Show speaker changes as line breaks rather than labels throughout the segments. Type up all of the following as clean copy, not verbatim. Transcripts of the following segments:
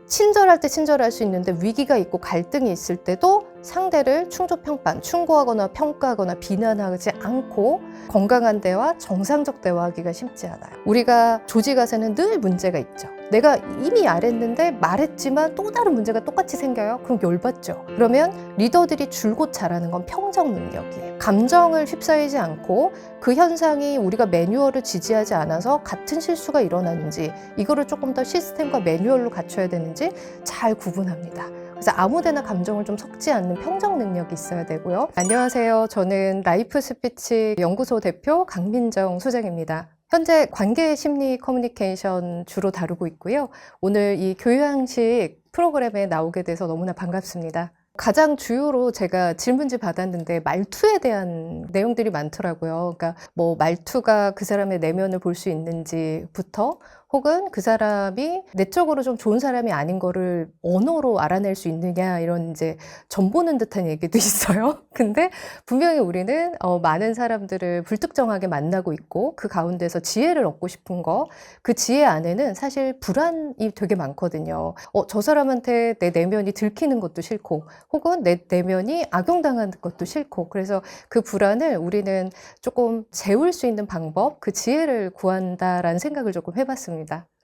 친절할 때 친절할 수 있는데 위기가 있고 갈등이 있을 때도 상대를 충조평판, 충고하거나 평가하거나 비난하지 않고 건강한 대화, 정상적 대화하기가 쉽지 않아요. 우리가 조직에서는 늘 문제가 있죠. 내가 이미 말했는데 말했지만 또 다른 문제가 똑같이 생겨요? 그럼 열받죠. 그러면 리더들이 줄곧 잘하는 건 평정 능력이에요. 감정을 휩싸이지 않고 그 현상이 우리가 매뉴얼을 지지하지 않아서 같은 실수가 일어나는지 이거를 조금 더 시스템과 매뉴얼로 갖춰야 되는지 잘 구분합니다. 그래서 아무데나 감정을 좀 섞지 않는 평정 능력이 있어야 되고요. 안녕하세요. 저는 라이프 스피치 연구소 대표 강민정 소장입니다. 현재 관계 심리 커뮤니케이션 주로 다루고 있고요. 오늘 이 교양식 프로그램에 나오게 돼서 너무나 반갑습니다. 가장 주요로 제가 질문지 받았는데 말투에 대한 내용들이 많더라고요. 그러니까 뭐 말투가 그 사람의 내면을 볼 수 있는지부터 혹은 그 사람이 내적으로 좀 좋은 사람이 아닌 거를 언어로 알아낼 수 있느냐 이런 이제 점 보는 듯한 얘기도 있어요. 근데 분명히 우리는 많은 사람들을 불특정하게 만나고 있고 그 가운데서 지혜를 얻고 싶은 거, 그 지혜 안에는 사실 불안이 되게 많거든요. 저 사람한테 내 내면이 들키는 것도 싫고 혹은 내 내면이 악용당하는 것도 싫고 그래서 그 불안을 우리는 조금 재울 수 있는 방법, 그 지혜를 구한다라는 생각을 조금 해봤습니다.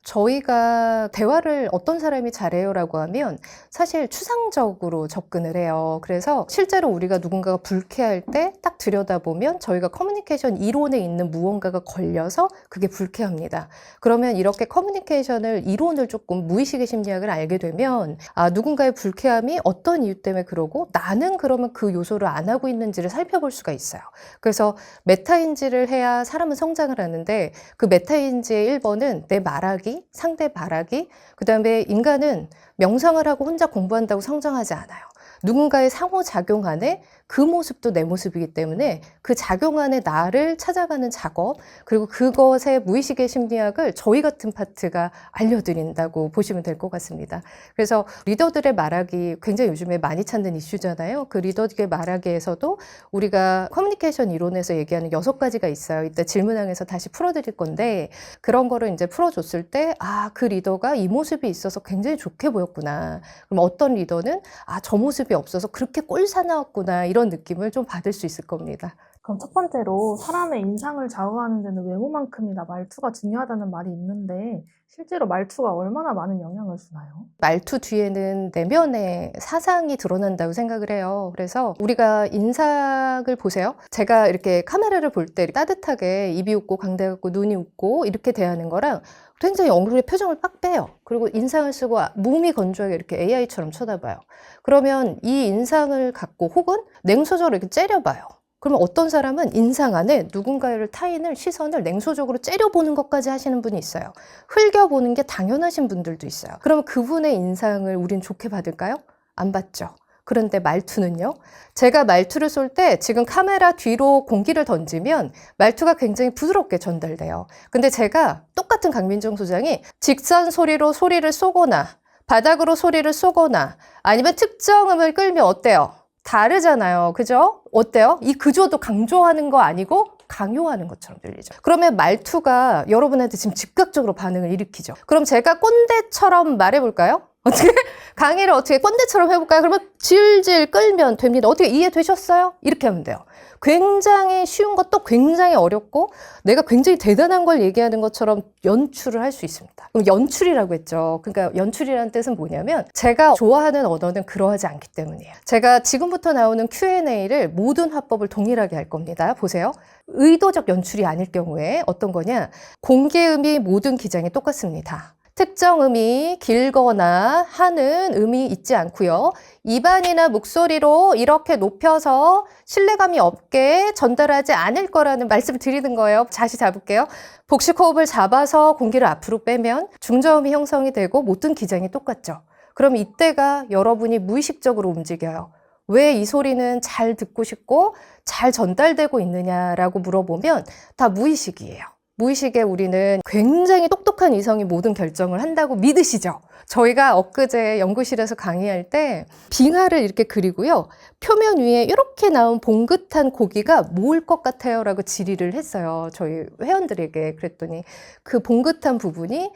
저희가 대화를 어떤 사람이 잘해요라고 하면 사실 추상적으로 접근을 해요. 그래서 실제로 우리가 누군가가 불쾌할 때 딱 들여다보면 저희가 커뮤니케이션 이론에 있는 무언가가 걸려서 그게 불쾌합니다. 그러면 이렇게 커뮤니케이션을 이론을 조금 무의식의 심리학을 알게 되면 누군가의 불쾌함이 어떤 이유 때문에 그러고 나는 그러면 그 요소를 안 하고 있는지를 살펴볼 수가 있어요. 그래서 메타인지를 해야 사람은 성장을 하는데 그 메타인지의 1번은 내 말하기, 상대 말하기, 그 다음에 인간은 명상을 하고 혼자 공부한다고 성장하지 않아요. 누군가의 상호작용 안에 그 모습도 내 모습이기 때문에 그 작용 안에 나를 찾아가는 작업, 그리고 그것의 무의식의 심리학을 저희 같은 파트가 알려드린다고 보시면 될 것 같습니다. 그래서 리더들의 말하기 굉장히 요즘에 많이 찾는 이슈잖아요. 그 리더들의 말하기에서도 우리가 커뮤니케이션 이론에서 얘기하는 6가지가 있어요. 이따 질문항에서 다시 풀어드릴 건데 그런 거를 이제 풀어줬을 때 그 리더가 이 모습이 있어서 굉장히 좋게 보였구나. 그럼 어떤 리더는 저 모습이 없어서 그렇게 꼴사나웠구나 이런 느낌을 좀 받을 수 있을 겁니다.
그럼 첫 번째로 사람의 인상을 좌우하는 데는 외모만큼이나 말투가 중요하다는 말이 있는데 실제로 말투가 얼마나 많은 영향을 주나요?
말투 뒤에는 내면의 사상이 드러난다고 생각을 해요. 그래서 우리가 인상을 보세요. 제가 이렇게 카메라를 볼 때 따뜻하게 입이 웃고 광대가 웃고 눈이 웃고 이렇게 대하는 거랑 굉장히 얼굴의 표정을 빡 빼요. 그리고 인상을 쓰고 몸이 건조하게 이렇게 AI처럼 쳐다봐요. 그러면 이 인상을 갖고 혹은 냉소적으로 이렇게 째려봐요. 그러면 어떤 사람은 인상 안에 누군가를 타인을 시선을 냉소적으로 째려보는 것까지 하시는 분이 있어요. 흘겨보는 게 당연하신 분들도 있어요. 그러면 그분의 인상을 우린 좋게 받을까요? 안 받죠. 그런데 말투는요? 제가 말투를 쏠 때 지금 카메라 뒤로 공기를 던지면 말투가 굉장히 부드럽게 전달돼요. 근데 제가 똑같은 강민정 소장이 직선 소리로 소리를 쏘거나 바닥으로 소리를 쏘거나 아니면 특정 음을 끌면 어때요? 다르잖아요. 그죠? 어때요? 이 그조도 강조하는 거 아니고 강요하는 것처럼 들리죠. 그러면 말투가 여러분한테 지금 즉각적으로 반응을 일으키죠. 그럼 제가 꼰대처럼 말해볼까요? 어떻게? 강의를 어떻게 꼰대처럼 해볼까요? 그러면 질질 끌면 됩니다. 어떻게 이해되셨어요? 이렇게 하면 돼요. 굉장히 쉬운 것도 굉장히 어렵고 내가 굉장히 대단한 걸 얘기하는 것처럼 연출을 할 수 있습니다. 그럼 연출이라고 했죠. 그러니까 연출이라는 뜻은 뭐냐면 제가 좋아하는 언어는 그러하지 않기 때문이에요. 제가 지금부터 나오는 Q&A를 모든 화법을 동일하게 할 겁니다. 보세요. 의도적 연출이 아닐 경우에 어떤 거냐? 공개음이 모든 기장이 똑같습니다. 특정 음이 길거나 하는 음이 있지 않고요. 입안이나 목소리로 이렇게 높여서 신뢰감이 없게 전달하지 않을 거라는 말씀을 드리는 거예요. 다시 잡을게요. 복식 호흡을 잡아서 공기를 앞으로 빼면 중저음이 형성이 되고 모든 기장이 똑같죠. 그럼 이때가 여러분이 무의식적으로 움직여요. 왜 이 소리는 잘 듣고 싶고 잘 전달되고 있느냐라고 물어보면 다 무의식이에요. 무의식에 우리는 굉장히 똑똑한 이성이 모든 결정을 한다고 믿으시죠? 저희가 엊그제 연구실에서 강의할 때 빙하를 이렇게 그리고요. 표면 위에 이렇게 나온 봉긋한 고기가 뭘 것 같아요? 라고 질의를 했어요. 저희 회원들에게. 그랬더니 그 봉긋한 부분이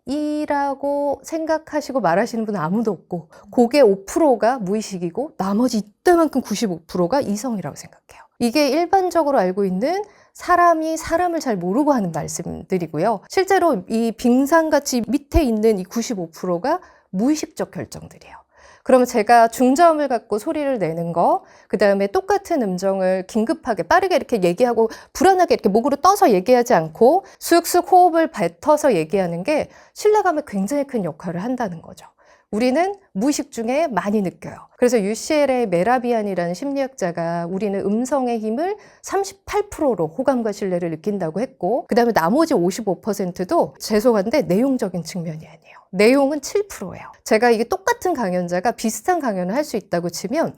이성이라고 생각하시고 말하시는 분은 아무도 없고 그게 5%가 무의식이고 나머지 이따만큼 95%가 이성이라고 생각해요. 이게 일반적으로 알고 있는 사람이 사람을 잘 모르고 하는 말씀들이고요. 실제로 이 빙산같이 밑에 있는 이 95%가 무의식적 결정들이에요. 그러면 제가 중저음을 갖고 소리를 내는 거, 그 다음에 똑같은 음정을 긴급하게 빠르게 이렇게 얘기하고 불안하게 이렇게 목으로 떠서 얘기하지 않고 쑥쑥 호흡을 뱉어서 얘기하는 게 신뢰감에 굉장히 큰 역할을 한다는 거죠. 우리는 무의식 중에 많이 느껴요. 그래서 UCL의 메라비안이라는 심리학자가 우리는 음성의 힘을 38%로 호감과 신뢰를 느낀다고 했고, 그 다음에 나머지 55%도 죄송한데 내용적인 측면이 아니에요. 내용은 7%예요. 제가 이게 똑같은 강연자가 비슷한 강연을 할 수 있다고 치면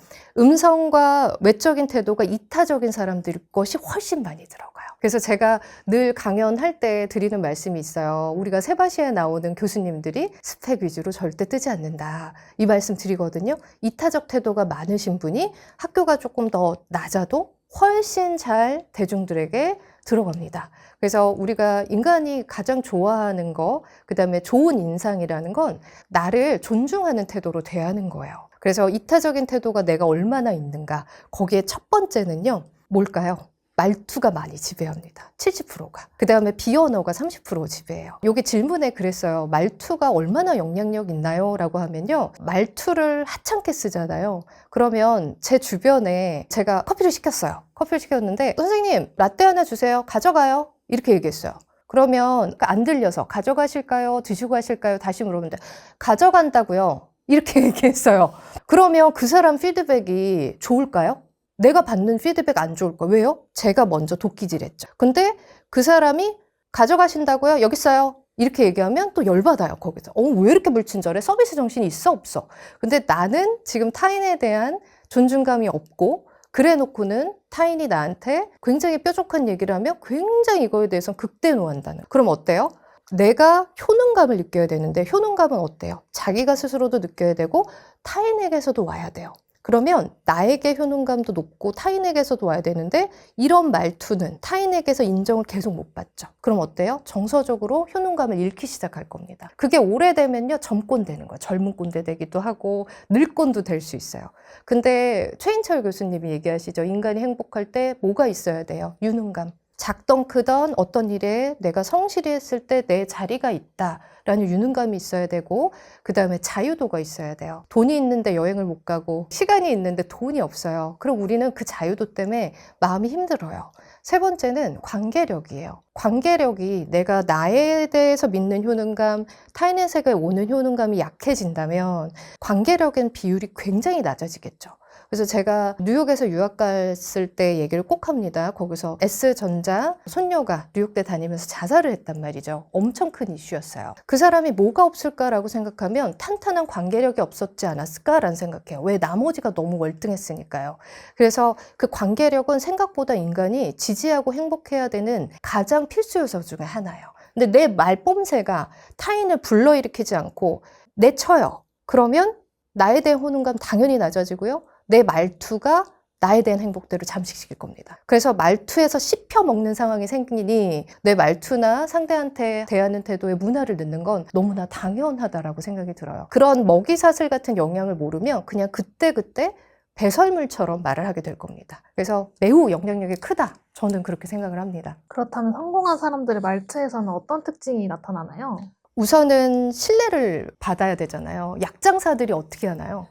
음성과 외적인 태도가 이타적인 사람들 것이 훨씬 많이 들어가요. 그래서 제가 늘 강연할 때 드리는 말씀이 있어요. 우리가 세바시에 나오는 교수님들이 스펙 위주로 절대 뜨지 않는다. 이 말씀 드리거든요. 이타적 태도가 많으신 분이 학교가 조금 더 낮아도 훨씬 잘 대중들에게 들어갑니다. 그래서 우리가 인간이 가장 좋아하는 거, 그 다음에 좋은 인상이라는 건 나를 존중하는 태도로 대하는 거예요. 그래서 이타적인 태도가 내가 얼마나 있는가. 거기에 첫 번째는요, 뭘까요? 말투가 많이 지배합니다. 70%가. 그 다음에 비언어가 30% 지배해요. 여기 질문에 그랬어요. 말투가 얼마나 영향력 있나요? 라고 하면요. 말투를 하찮게 쓰잖아요. 그러면 제 주변에 제가 커피를 시켰어요. 커피를 시켰는데 선생님 라떼 하나 주세요. 가져가요. 이렇게 얘기했어요. 그러면 안 들려서 가져가실까요? 드시고 가실까요? 다시 물어보는데 가져간다고요. 이렇게 얘기했어요. 그러면 그 사람 피드백이 좋을까요? 내가 받는 피드백 안 좋을 거예요. 왜요? 제가 먼저 도끼질했죠. 근데 그 사람이 가져가신다고요? 여기 있어요. 이렇게 얘기하면 또 열받아요. 거기서. 왜 이렇게 불친절해? 서비스 정신이 있어? 없어? 근데 나는 지금 타인에 대한 존중감이 없고 그래 놓고는 타인이 나한테 굉장히 뾰족한 얘기를 하면 굉장히 이거에 대해서 극대노한다는. 그럼 어때요? 내가 효능감을 느껴야 되는데 효능감은 어때요? 자기가 스스로도 느껴야 되고 타인에게서도 와야 돼요. 그러면 나에게 효능감도 높고 타인에게서도 와야 되는데 이런 말투는 타인에게서 인정을 계속 못 받죠. 그럼 어때요? 정서적으로 효능감을 잃기 시작할 겁니다. 그게 오래되면요 점꼰 되는 거예요. 젊은 꼰대 되기도 하고 늙꼰도 될 수 있어요. 근데 최인철 교수님이 얘기하시죠. 인간이 행복할 때 뭐가 있어야 돼요? 유능감. 작던 크던 어떤 일에 내가 성실히 했을 때 내 자리가 있다라는 유능감이 있어야 되고 그 다음에 자유도가 있어야 돼요. 돈이 있는데 여행을 못 가고 시간이 있는데 돈이 없어요. 그럼 우리는 그 자유도 때문에 마음이 힘들어요. 세 번째는 관계력이에요. 관계력이 내가 나에 대해서 믿는 효능감, 타인에게 오는 효능감이 약해진다면 관계력엔 비율이 굉장히 낮아지겠죠. 그래서 제가 뉴욕에서 유학 갔을 때 얘기를 꼭 합니다. 거기서 S전자 손녀가 뉴욕대 다니면서 자살을 했단 말이죠. 엄청 큰 이슈였어요. 그 사람이 뭐가 없을까라고 생각하면 탄탄한 관계력이 없었지 않았을까라는 생각해요. 왜? 나머지가 너무 월등했으니까요. 그래서 그 관계력은 생각보다 인간이 지지하고 행복해야 되는 가장 필수 요소 중에 하나예요. 근데 내 말뽐새가 타인을 불러일으키지 않고 내쳐요. 그러면 나에 대한 호능감 당연히 낮아지고요. 내 말투가 나에 대한 행복들을 잠식시킬 겁니다. 그래서 말투에서 씹혀먹는 상황이 생기니 내 말투나 상대한테 대하는 태도에 문화를 넣는 건 너무나 당연하다라고 생각이 들어요. 그런 먹이사슬 같은 영향을 모르면 그냥 그때그때 배설물처럼 말을 하게 될 겁니다. 그래서 매우 영향력이 크다. 저는 그렇게 생각을 합니다.
그렇다면 성공한 사람들의 말투에서는 어떤 특징이 나타나나요?
우선은 신뢰를 받아야 되잖아요. 약장사들이 어떻게 하나요?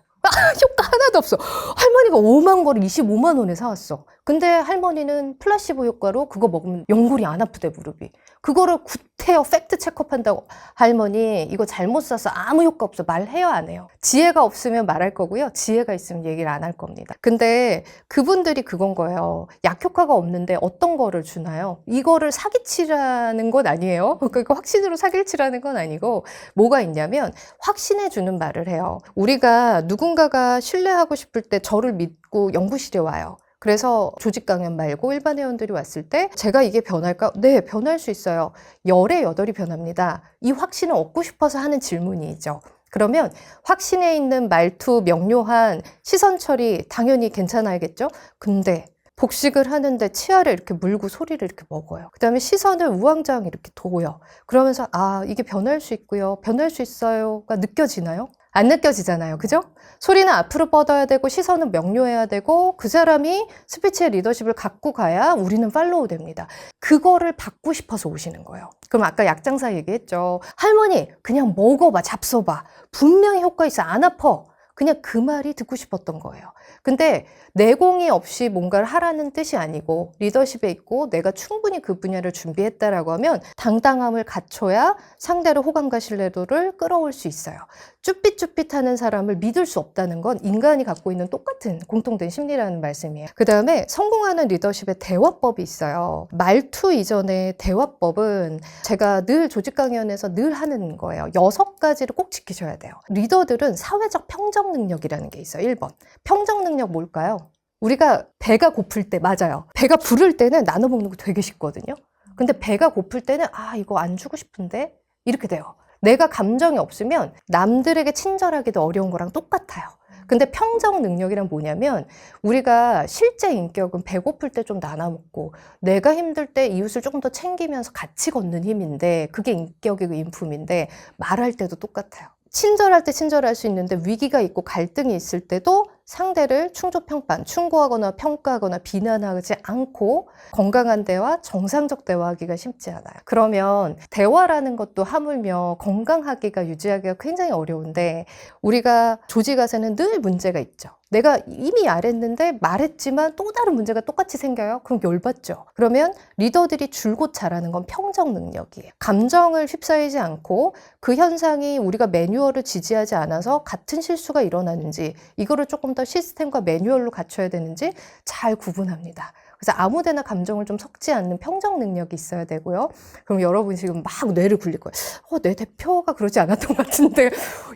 효과 하나도 없어. 할머니가 5만 거를 25만 원에 사왔어. 근데 할머니는 플라시보 효과로 그거 먹으면 연골이 안 아프대, 무릎이. 그거를 구태여 팩트 체크업 한다고. 할머니 이거 잘못 사서 아무 효과 없어. 말해요, 안 해요? 지혜가 없으면 말할 거고요. 지혜가 있으면 얘기를 안 할 겁니다. 근데 그분들이 그건 거예요. 약효과가 없는데 어떤 거를 주나요? 이거를 사기치라는 건 아니에요. 그러니까 확신으로 사기를 치라는 건 아니고 뭐가 있냐면 확신해 주는 말을 해요. 우리가 누군가가 신뢰하고 싶을 때 저를 믿고 연구실에 와요. 그래서 조직 강연 말고 일반 회원들이 왔을 때 제가 이게 변할까? 네, 변할 수 있어요. 열의 여덟이 변합니다. 이 확신을 얻고 싶어서 하는 질문이죠. 그러면 확신에 있는 말투, 명료한 시선 처리 당연히 괜찮아야겠죠? 근데 복식을 하는데 치아를 이렇게 물고 소리를 이렇게 먹어요. 그 다음에 시선을 우왕좌왕 이렇게 둬요. 그러면서 아, 이게 변할 수 있고요. 변할 수 있어요가 느껴지나요? 안 느껴지잖아요. 그죠? 소리는 앞으로 뻗어야 되고 시선은 명료해야 되고 그 사람이 스피치의 리더십을 갖고 가야 우리는 팔로우 됩니다. 그거를 받고 싶어서 오시는 거예요. 그럼 아까 약장사 얘기했죠. 할머니 그냥 먹어봐, 잡숴봐. 분명히 효과 있어. 안 아파. 그냥 그 말이 듣고 싶었던 거예요. 근데 내공이 없이 뭔가를 하라는 뜻이 아니고 리더십에 있고 내가 충분히 그 분야를 준비했다라고 하면 당당함을 갖춰야 상대의 호감과 신뢰도를 끌어올 수 있어요. 쭈삣쭈삣하는 사람을 믿을 수 없다는 건 인간이 갖고 있는 똑같은 공통된 심리라는 말씀이에요. 그 다음에 성공하는 리더십의 대화법이 있어요. 말투 이전의 대화법은 제가 늘 조직 강연에서 늘 하는 거예요. 6가지를 꼭 지키셔야 돼요. 리더들은 사회적 평정 능력이라는 게 있어요. 1번. 평정 능력 뭘까요? 우리가 배가 고플 때, 맞아요. 배가 부를 때는 나눠 먹는 거 되게 쉽거든요. 근데 배가 고플 때는 아, 이거 안 주고 싶은데 이렇게 돼요. 내가 감정이 없으면 남들에게 친절하기도 어려운 거랑 똑같아요. 근데 평정 능력이란 뭐냐면 우리가 실제 인격은 배고플 때 좀 나눠 먹고 내가 힘들 때 이웃을 조금 더 챙기면서 같이 걷는 힘인데 그게 인격이고 인품인데 말할 때도 똑같아요. 친절할 때 친절할 수 있는데 위기가 있고 갈등이 있을 때도 상대를 충조평판, 충고하거나 평가하거나 비난하지 않고 건강한 대화, 정상적 대화하기가 쉽지 않아요. 그러면 대화라는 것도 하물며 건강하기가 유지하기가 굉장히 어려운데 우리가 조직에서는 늘 문제가 있죠. 내가 이미 말했는데 말했지만 또 다른 문제가 똑같이 생겨요? 그럼 열받죠. 그러면 리더들이 줄곧 잘하는 건 평정 능력이에요. 감정을 휩싸이지 않고 그 현상이 우리가 매뉴얼을 지지하지 않아서 같은 실수가 일어나는지 이거를 조금 더 시스템과 매뉴얼로 갖춰야 되는지 잘 구분합니다. 그래서 아무데나 감정을 좀 섞지 않는 평정 능력이 있어야 되고요. 그럼 여러분 지금 막 뇌를 굴릴 거예요. 내 대표가 그러지 않았던 것 같은데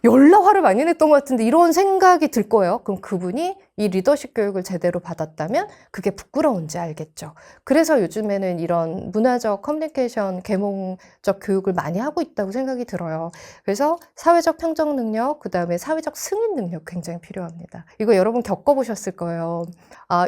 열나 화를 많이 냈던 것 같은데 이런 생각이 들 거예요. 그럼 그분이 이 리더십 교육을 제대로 받았다면 그게 부끄러운지 알겠죠. 그래서 요즘에는 이런 문화적 커뮤니케이션 계몽적 교육을 많이 하고 있다고 생각이 들어요. 그래서 사회적 평정 능력, 그 다음에 사회적 승인 능력 굉장히 필요합니다. 이거 여러분 겪어보셨을 거예요.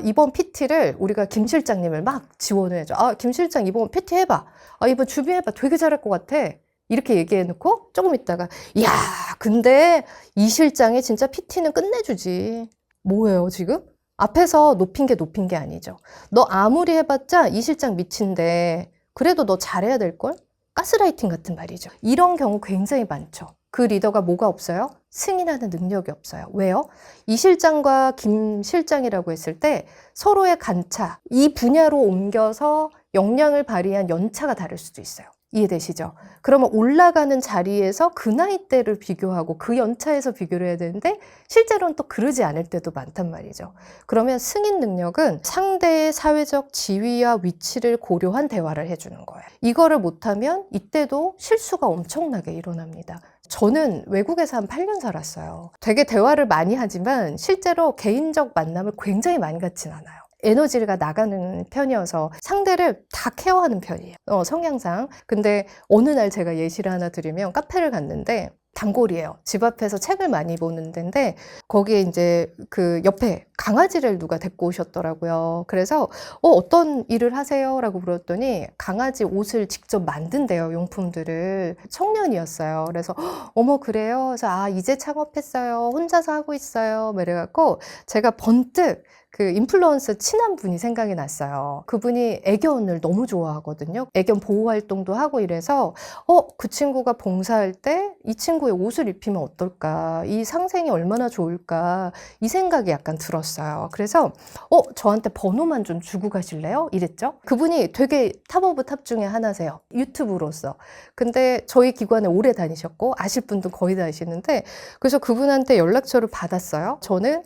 이번 PT를 우리가 김 실장님을 막 지원을 해줘. 김 실장 이번 PT 해봐. 이번 준비해봐. 되게 잘할 것 같아. 이렇게 얘기해놓고 조금 있다가 야, 근데 이 실장이 진짜 PT는 끝내주지. 뭐예요 지금? 앞에서 높인 게 아니죠. 너 아무리 해봤자 이 실장 미친데 그래도 너 잘해야 될걸? 가스라이팅 같은 말이죠. 이런 경우 굉장히 많죠. 그 리더가 뭐가 없어요? 승인하는 능력이 없어요. 왜요? 이 실장과 김 실장이라고 했을 때 서로의 간차, 이 분야로 옮겨서 역량을 발휘한 연차가 다를 수도 있어요. 이해되시죠? 그러면 올라가는 자리에서 그 나이대를 비교하고 그 연차에서 비교를 해야 되는데 실제로는 또 그러지 않을 때도 많단 말이죠. 그러면 승인 능력은 상대의 사회적 지위와 위치를 고려한 대화를 해주는 거예요. 이거를 못하면 이때도 실수가 엄청나게 일어납니다. 저는 외국에서 한 8년 살았어요. 되게 대화를 많이 하지만 실제로 개인적 만남을 굉장히 많이 갖진 않아요. 에너지가 나가는 편이어서 상대를 다 케어하는 편이에요. 성향상. 근데 어느 날 제가 예시를 하나 드리면 카페를 갔는데 단골이에요. 집 앞에서 책을 많이 보는 데인데 거기에 이제 그 옆에 강아지를 누가 데리고 오셨더라고요. 그래서 어떤 일을 하세요? 라고 물었더니 강아지 옷을 직접 만든대요. 용품들을. 청년이었어요. 그래서 어머 그래요? 그래서 이제 창업했어요. 혼자서 하고 있어요. 이래갖고 제가 번뜩 그 인플루언서 친한 분이 생각이 났어요. 그분이 애견을 너무 좋아하거든요. 애견 보호 활동도 하고 이래서 그 친구가 봉사할 때 이 친구의 옷을 입히면 어떨까? 이 상생이 얼마나 좋을까? 이 생각이 약간 들었어요. 그래서 저한테 번호만 좀 주고 가실래요? 이랬죠. 그분이 되게 탑 오브 탑 중에 하나세요. 유튜브로서. 근데 저희 기관에 오래 다니셨고 아실 분도 거의 다 아시는데 그래서 그분한테 연락처를 받았어요. 저는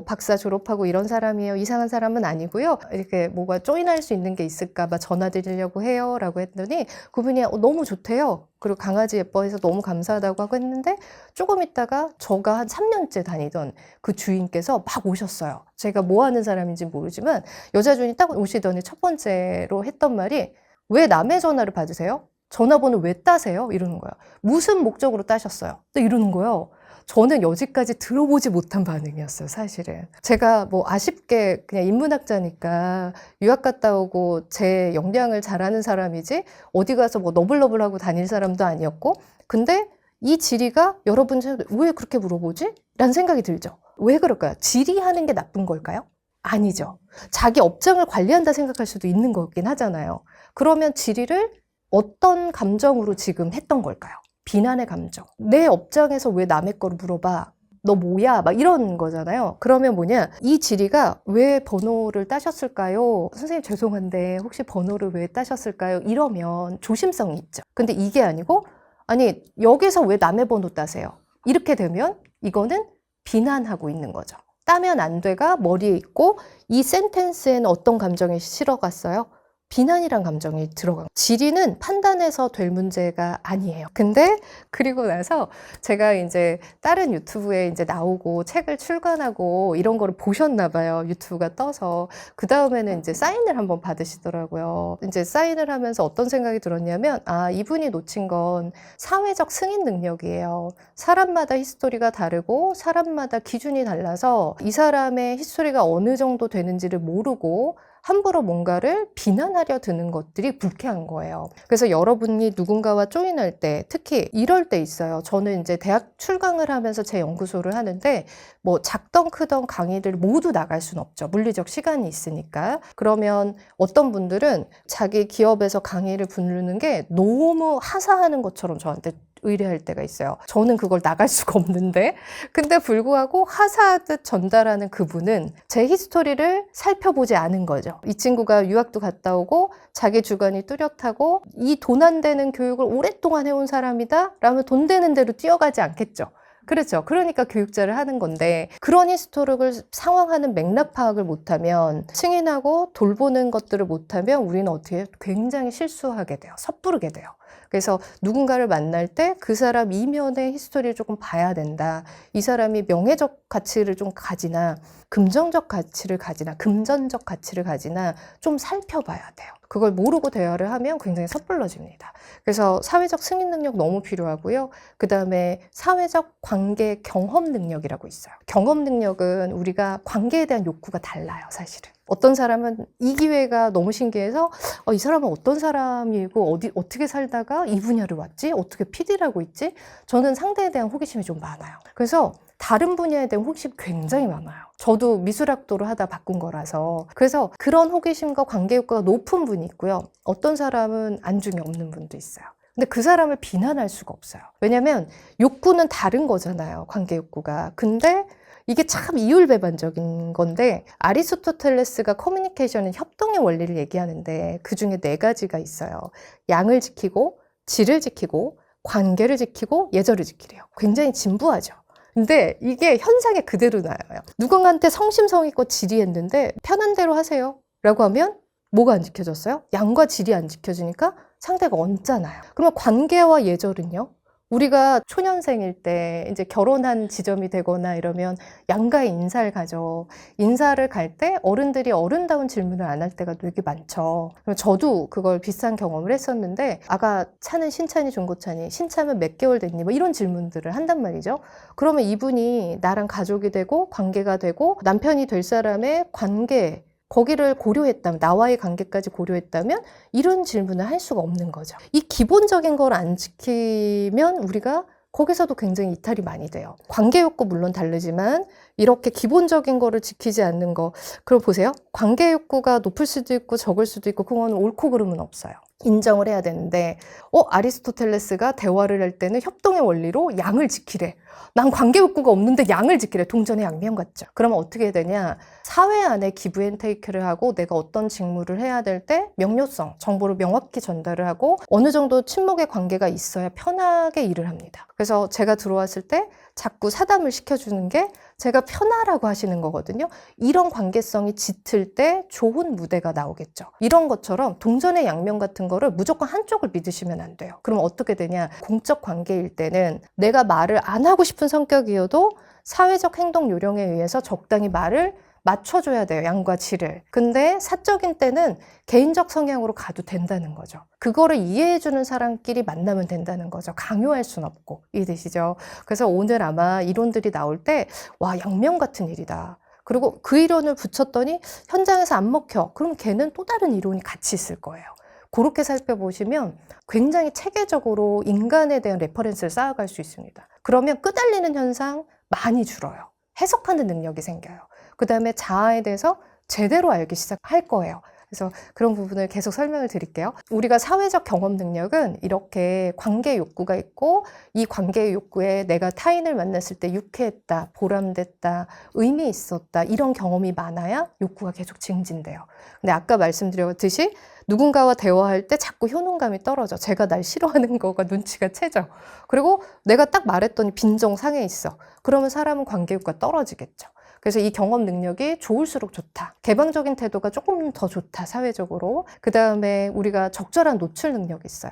박사 졸업하고 이런 사람이 사람이에요. 이상한 사람은 아니고요. 이렇게 뭐가 조인할 수 있는 게 있을까 봐 전화 드리려고 해요. 라고 했더니 그분이 너무 좋대요. 그리고 강아지 예뻐해서 너무 감사하다고 하고 했는데 조금 있다가 저가 한 3년째 다니던 그 주인께서 막 오셨어요. 제가 뭐 하는 사람인지 모르지만 여자 주인이 딱 오시더니 첫 번째로 했던 말이 왜 남의 전화를 받으세요? 전화번호 왜 따세요? 이러는 거예요. 무슨 목적으로 따셨어요? 또 이러는 거예요. 저는 여지까지 들어보지 못한 반응이었어요, 사실은. 제가 뭐 아쉽게 그냥 인문학자니까 유학 갔다 오고 제 역량을 잘하는 사람이지 어디 가서 뭐 너블너블하고 다닐 사람도 아니었고 근데 이 지리가 여러분 왜 그렇게 물어보지? 라는 생각이 들죠. 왜 그럴까요? 지리하는 게 나쁜 걸까요? 아니죠. 자기 업장을 관리한다 생각할 수도 있는 거긴 하잖아요. 그러면 지리를 어떤 감정으로 지금 했던 걸까요? 비난의 감정. 내 업장에서 왜 남의 거를 물어봐? 너 뭐야? 막 이런 거잖아요. 그러면 뭐냐? 이 지리가 왜 번호를 따셨을까요? 선생님 죄송한데 혹시 번호를 왜 따셨을까요? 이러면 조심성이 있죠. 근데 이게 아니고 아니 여기서 왜 남의 번호 따세요? 이렇게 되면 이거는 비난하고 있는 거죠. 따면 안 돼가 머리에 있고 이 센텐스에는 어떤 감정이 실어갔어요? 비난이란 감정이 들어간 지리는 판단해서 될 문제가 아니에요. 근데 그리고 나서 제가 이제 다른 유튜브에 이제 나오고 책을 출간하고 이런 거를 보셨나 봐요. 유튜브가 떠서. 그 다음에는 이제 사인을 한번 받으시더라고요. 이제 사인을 하면서 어떤 생각이 들었냐면 아, 이분이 놓친 건 사회적 승인 능력이에요. 사람마다 히스토리가 다르고 사람마다 기준이 달라서 이 사람의 히스토리가 어느 정도 되는지를 모르고 함부로 뭔가를 비난하려 드는 것들이 불쾌한 거예요. 그래서 여러분이 누군가와 조인할 때 특히 이럴 때 있어요. 저는 이제 대학 출강을 하면서 제 연구소를 하는데 뭐 작던 크던 강의를 모두 나갈 수는 없죠. 물리적 시간이 있으니까. 그러면 어떤 분들은 자기 기업에서 강의를 부르는 게 너무 하사하는 것처럼 저한테 의뢰할 때가 있어요. 저는 그걸 나갈 수가 없는데 근데 불구하고 하사하듯 전달하는 그분은 제 히스토리를 살펴보지 않은 거죠. 이 친구가 유학도 갔다 오고 자기 주관이 뚜렷하고 이 돈 안 되는 교육을 오랫동안 해온 사람이다 라면 돈 되는 대로 뛰어가지 않겠죠. 그렇죠. 그러니까 교육자를 하는 건데 그런 히스토리를 상황하는 맥락 파악을 못하면 승인하고 돌보는 것들을 못하면 우리는 어떻게 굉장히 실수하게 돼요. 섣부르게 돼요. 그래서 누군가를 만날 때 그 사람 이면의 히스토리를 조금 봐야 된다. 이 사람이 명예적 가치를 좀 가지나 금전적 가치를 가지나 금전적 가치를 가지나 좀 살펴봐야 돼요. 그걸 모르고 대화를 하면 굉장히 섣불러집니다. 그래서 사회적 승인 능력 너무 필요하고요. 그 다음에 사회적 관계 경험 능력이라고 있어요. 경험 능력은 우리가 관계에 대한 욕구가 달라요, 사실은. 어떤 사람은 이 기회가 너무 신기해서 이 사람은 어떤 사람이고 어떻게 살다가 이 분야를 왔지? 어떻게 PD라고 있지? 저는 상대에 대한 호기심이 좀 많아요. 그래서 다른 분야에 대한 호기심이 굉장히 많아요. 저도 미술학도를 하다 바꾼 거라서. 그래서 그런 호기심과 관계 욕구가 높은 분이 있고요. 어떤 사람은 안중에 없는 분도 있어요. 근데 그 사람을 비난할 수가 없어요. 왜냐면 욕구는 다른 거잖아요. 관계 욕구가. 근데 이게 참 이율배반적인 건데 아리스토텔레스가 커뮤니케이션은 협동의 원리를 얘기하는데 그중에 4가지가 있어요. 양을 지키고 질을 지키고 관계를 지키고 예절을 지키래요. 굉장히 진부하죠. 근데 이게 현상에 그대로 나와요. 누군가한테 성심성의껏 질의했는데 편한 대로 하세요 라고 하면 뭐가 안 지켜졌어요? 양과 질이 안 지켜지니까 상대가 얹잖아요. 그러면 관계와 예절은요? 우리가 초년생일 때 이제 결혼한 지점이 되거나 이러면 양가의 인사를 가죠. 인사를 갈 때 어른들이 어른다운 질문을 안 할 때가 되게 많죠. 저도 그걸 비슷한 경험을 했었는데 아가 차는 신차니 중고차니 신차면 몇 개월 됐니 뭐 이런 질문들을 한단 말이죠. 그러면 이분이 나랑 가족이 되고 관계가 되고 남편이 될 사람의 관계 거기를 고려했다면 나와의 관계까지 고려했다면 이런 질문을 할 수가 없는 거죠. 이 기본적인 걸 안 지키면 우리가 거기서도 굉장히 이탈이 많이 돼요. 관계 욕구 물론 다르지만 이렇게 기본적인 거를 지키지 않는 거 그럼 보세요. 관계 욕구가 높을 수도 있고 적을 수도 있고 그건 옳고 그름은 없어요. 인정을 해야 되는데 아리스토텔레스가 대화를 할 때는 협동의 원리로 양을 지키래. 난 관계 욕구가 없는데 양을 지키래. 동전의 양면 같죠. 그러면 어떻게 되냐. 사회 안에 기브 앤 테이크를 하고 내가 어떤 직무를 해야 될 때 명료성, 정보를 명확히 전달을 하고 어느 정도 친목의 관계가 있어야 편하게 일을 합니다. 그래서 제가 들어왔을 때 자꾸 사담을 시켜주는 게 제가 편하라고 하시는 거거든요. 이런 관계성이 짙을 때 좋은 무대가 나오겠죠. 이런 것처럼 동전의 양면 같은 거를 무조건 한쪽을 믿으시면 안 돼요. 그럼 어떻게 되냐? 공적 관계일 때는 내가 말을 안 하고 싶은 성격이어도 사회적 행동 요령에 의해서 적당히 말을 맞춰줘야 돼요. 양과 질을. 근데 사적인 때는 개인적 성향으로 가도 된다는 거죠. 그거를 이해해주는 사람끼리 만나면 된다는 거죠. 강요할 순 없고. 이해되시죠? 그래서 오늘 아마 이론들이 나올 때, 와, 양면 같은 일이다. 그리고 그 이론을 붙였더니 현장에서 안 먹혀. 그럼 걔는 또 다른 이론이 같이 있을 거예요. 그렇게 살펴보시면 굉장히 체계적으로 인간에 대한 레퍼런스를 쌓아갈 수 있습니다. 그러면 끄달리는 현상 많이 줄어요. 해석하는 능력이 생겨요. 그 다음에 자아에 대해서 제대로 알기 시작할 거예요. 그래서 그런 부분을 계속 설명을 드릴게요. 우리가 사회적 경험 능력은 이렇게 관계 욕구가 있고 이 관계 욕구에 내가 타인을 만났을 때 유쾌했다, 보람됐다, 의미 있었다 이런 경험이 많아야 욕구가 계속 증진돼요. 근데 아까 말씀드렸듯이 누군가와 대화할 때 자꾸 효능감이 떨어져. 제가 날 싫어하는 거가 눈치가 채져. 그리고 내가 딱 말했더니 빈정상해 있어. 그러면 사람은 관계욕구가 떨어지겠죠. 그래서 이 경험 능력이 좋을수록 좋다. 개방적인 태도가 조금 더 좋다, 사회적으로. 그 다음에 우리가 적절한 노출 능력이 있어요.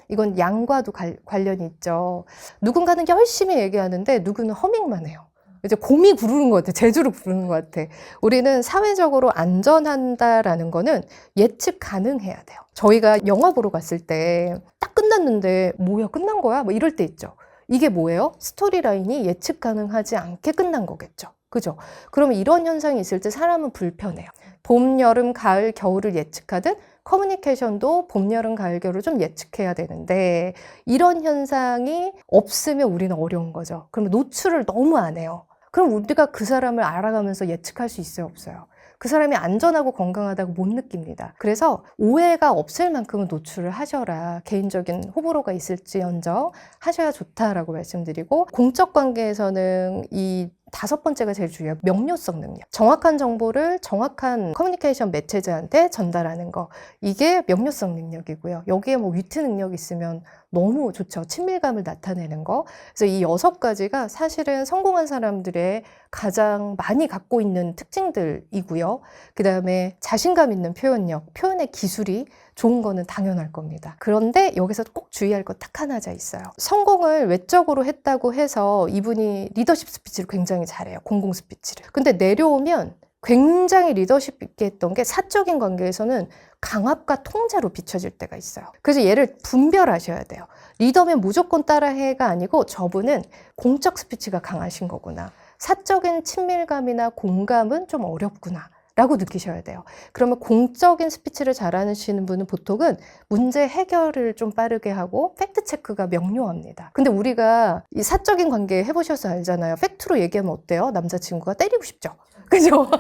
이건 양과도 관련이 있죠. 누군가는 열심히 얘기하는데 누구는 허밍만 해요. 이제 곰이 구르는 것 같아. 제주를 부르는 것 같아. 우리는 사회적으로 안전한다라는 거는 예측 가능해야 돼요. 저희가 영화 보러 갔을 때 딱 끝났는데 뭐야 끝난 거야? 뭐 이럴 때 있죠. 이게 뭐예요? 스토리라인이 예측 가능하지 않게 끝난 거겠죠. 그죠? 그러면 이런 현상이 있을 때 사람은 불편해요. 봄, 여름, 가을, 겨울을 예측하듯 커뮤니케이션도 봄, 여름, 가을, 겨울을 좀 예측해야 되는데 이런 현상이 없으면 우리는 어려운 거죠. 그러면 노출을 너무 안 해요. 그럼 우리가 그 사람을 알아가면서 예측할 수 있어요, 없어요? 그 사람이 안전하고 건강하다고 못 느낍니다. 그래서 오해가 없을 만큼은 노출을 하셔라. 개인적인 호불호가 있을지언정 하셔야 좋다라고 말씀드리고, 공적 관계에서는 이 5번째가 제일 중요해요. 명료성 능력. 정확한 정보를 정확한 커뮤니케이션 매체자한테 전달하는 거. 이게 명료성 능력이고요. 여기에 뭐 위트 능력이 있으면 너무 좋죠. 친밀감을 나타내는 거. 그래서 이 6가지가 사실은 성공한 사람들의 가장 많이 갖고 있는 특징들이고요. 그 다음에 자신감 있는 표현력, 표현의 기술이 좋은 거는 당연할 겁니다. 그런데 여기서 꼭 주의할 거 딱 하나 있어요. 성공을 외적으로 했다고 해서 이분이 리더십 스피치를 굉장히 잘해요. 공공 스피치를. 근데 내려오면 굉장히 리더십 있게 했던 게 사적인 관계에서는 강압과 통제로 비춰질 때가 있어요. 그래서 얘를 분별하셔야 돼요. 리더면 무조건 따라해가 아니고 저분은 공적 스피치가 강하신 거구나. 사적인 친밀감이나 공감은 좀 어렵구나. 라고 느끼셔야 돼요. 그러면 공적인 스피치를 잘하시는 분은 보통은 문제 해결을 좀 빠르게 하고 팩트 체크가 명료합니다. 근데 우리가 이 사적인 관계 해보셔서 알잖아요. 팩트로 얘기하면 어때요? 남자친구가 때리고 싶죠? 그죠?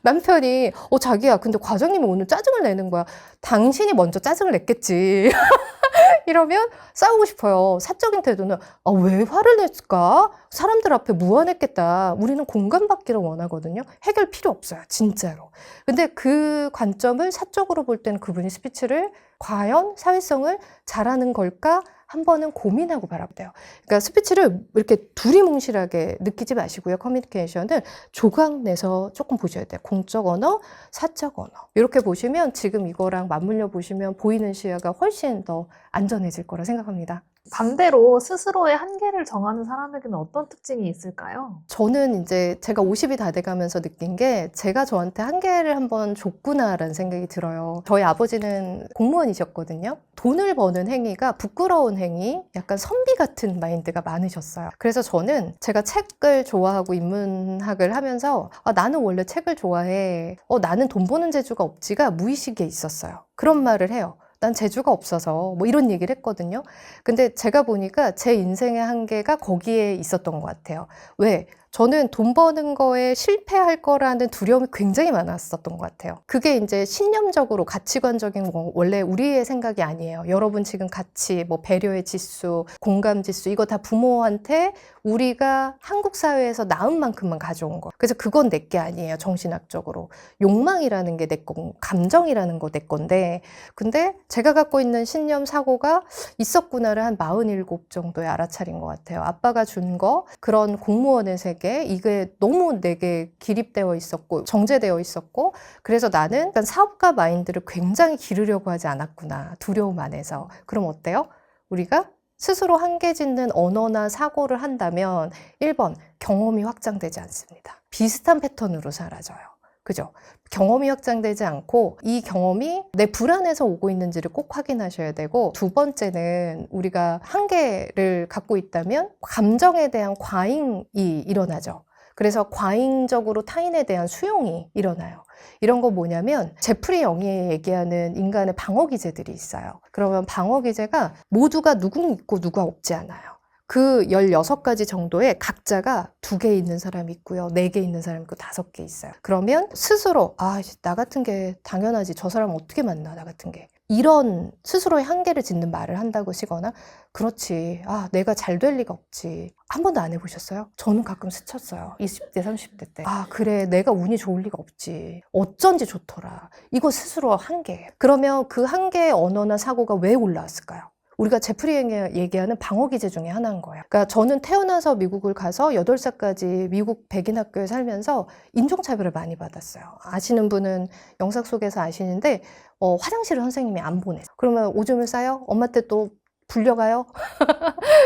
남편이 자기야 근데 과장님이 오늘 짜증을 내는 거야. 당신이 먼저 짜증을 냈겠지. 이러면 싸우고 싶어요. 사적인 태도는 왜 화를 냈을까? 사람들 앞에 무안했겠다. 우리는 공감받기를 원하거든요. 해결 필요 없어요. 진짜로. 근데 그 관점을 사적으로 볼 때는 그분이 스피치를 과연 사회성을 잘하는 걸까? 한 번은 고민하고 바라봐야 돼요. 그러니까 스피치를 이렇게 두리뭉실하게 느끼지 마시고요. 커뮤니케이션은 조각 내서 조금 보셔야 돼요. 공적 언어, 사적 언어. 이렇게 보시면 지금 이거랑 맞물려 보시면 보이는 시야가 훨씬 더 안전해질 거라 생각합니다.
반대로 스스로의 한계를 정하는 사람에게는 어떤 특징이 있을까요?
저는 이제 제가 50이 다 돼가면서 느낀 게 제가 저한테 한계를 한번 줬구나라는 생각이 들어요. 저희 아버지는 공무원이셨거든요. 돈을 버는 행위가 부끄러운 행위, 약간 선비 같은 마인드가 많으셨어요. 그래서 저는 제가 책을 좋아하고 인문학을 하면서 나는 원래 책을 좋아해. 나는 돈 버는 재주가 없지가 무의식에 있었어요. 그런 말을 해요. 난 재주가 없어서 뭐 이런 얘기를 했거든요. 근데 제가 보니까 제 인생의 한계가 거기에 있었던 것 같아요. 왜? 저는 돈 버는 거에 실패할 거라는 두려움이 굉장히 많았었던 것 같아요. 그게 이제 신념적으로 가치관적인 거, 원래 우리의 생각이 아니에요. 여러분 지금 가치, 뭐 배려의 지수, 공감 지수 이거 다 부모한테 우리가 한국 사회에서 낳은 만큼만 가져온 거. 그래서 그건 내 게 아니에요. 정신학적으로. 욕망이라는 게 내 거, 감정이라는 거 내 건데 근데 제가 갖고 있는 신념 사고가 있었구나를 한 47 정도에 알아차린 것 같아요. 아빠가 준 거, 그런 공무원의 세계, 이게 너무 내게 기립되어 있었고 정제되어 있었고, 그래서 나는 일단 사업가 마인드를 굉장히 기르려고 하지 않았구나. 두려움 안에서. 그럼 어때요? 우리가 스스로 한계 짓는 언어나 사고를 한다면 1번, 경험이 확장되지 않습니다. 비슷한 패턴으로 사라져요. 그죠? 경험이 확장되지 않고 이 경험이 내 불안에서 오고 있는지를 꼭 확인하셔야 되고, 두 번째는 우리가 한계를 갖고 있다면 감정에 대한 과잉이 일어나죠. 그래서 과잉적으로 타인에 대한 수용이 일어나요. 이런 거 뭐냐면 제프리 영이 얘기하는 인간의 방어 기제들이 있어요. 그러면 방어 기제가 모두가 누구 있고 누가 없지 않아요. 그 16가지 정도의 각자가 2개 있는 사람이 있고요. 4개 있는 사람이 있고 5개 있어요. 그러면 스스로 나 같은 게 당연하지. 저 사람 어떻게 만나 나 같은 게. 이런 스스로의 한계를 짓는 말을 한다고 시거나, 그렇지. 내가 잘 될 리가 없지. 한 번도 안 해보셨어요? 저는 가끔 스쳤어요. 20대, 30대 때. 그래. 내가 운이 좋을 리가 없지. 어쩐지 좋더라. 이거 스스로 한계예요. 그러면 그 한계의 언어나 사고가 왜 올라왔을까요? 우리가 제프리 앵이 얘기하는 방어 기제 중에 하나인 거예요. 그러니까 저는 태어나서 미국을 가서 8살까지 미국 백인 학교에 살면서 인종차별을 많이 받았어요. 아시는 분은 영상 속에서 아시는데 화장실을 선생님이 안 보내요. 그러면 오줌을 싸요? 엄마한테 또 불려가요?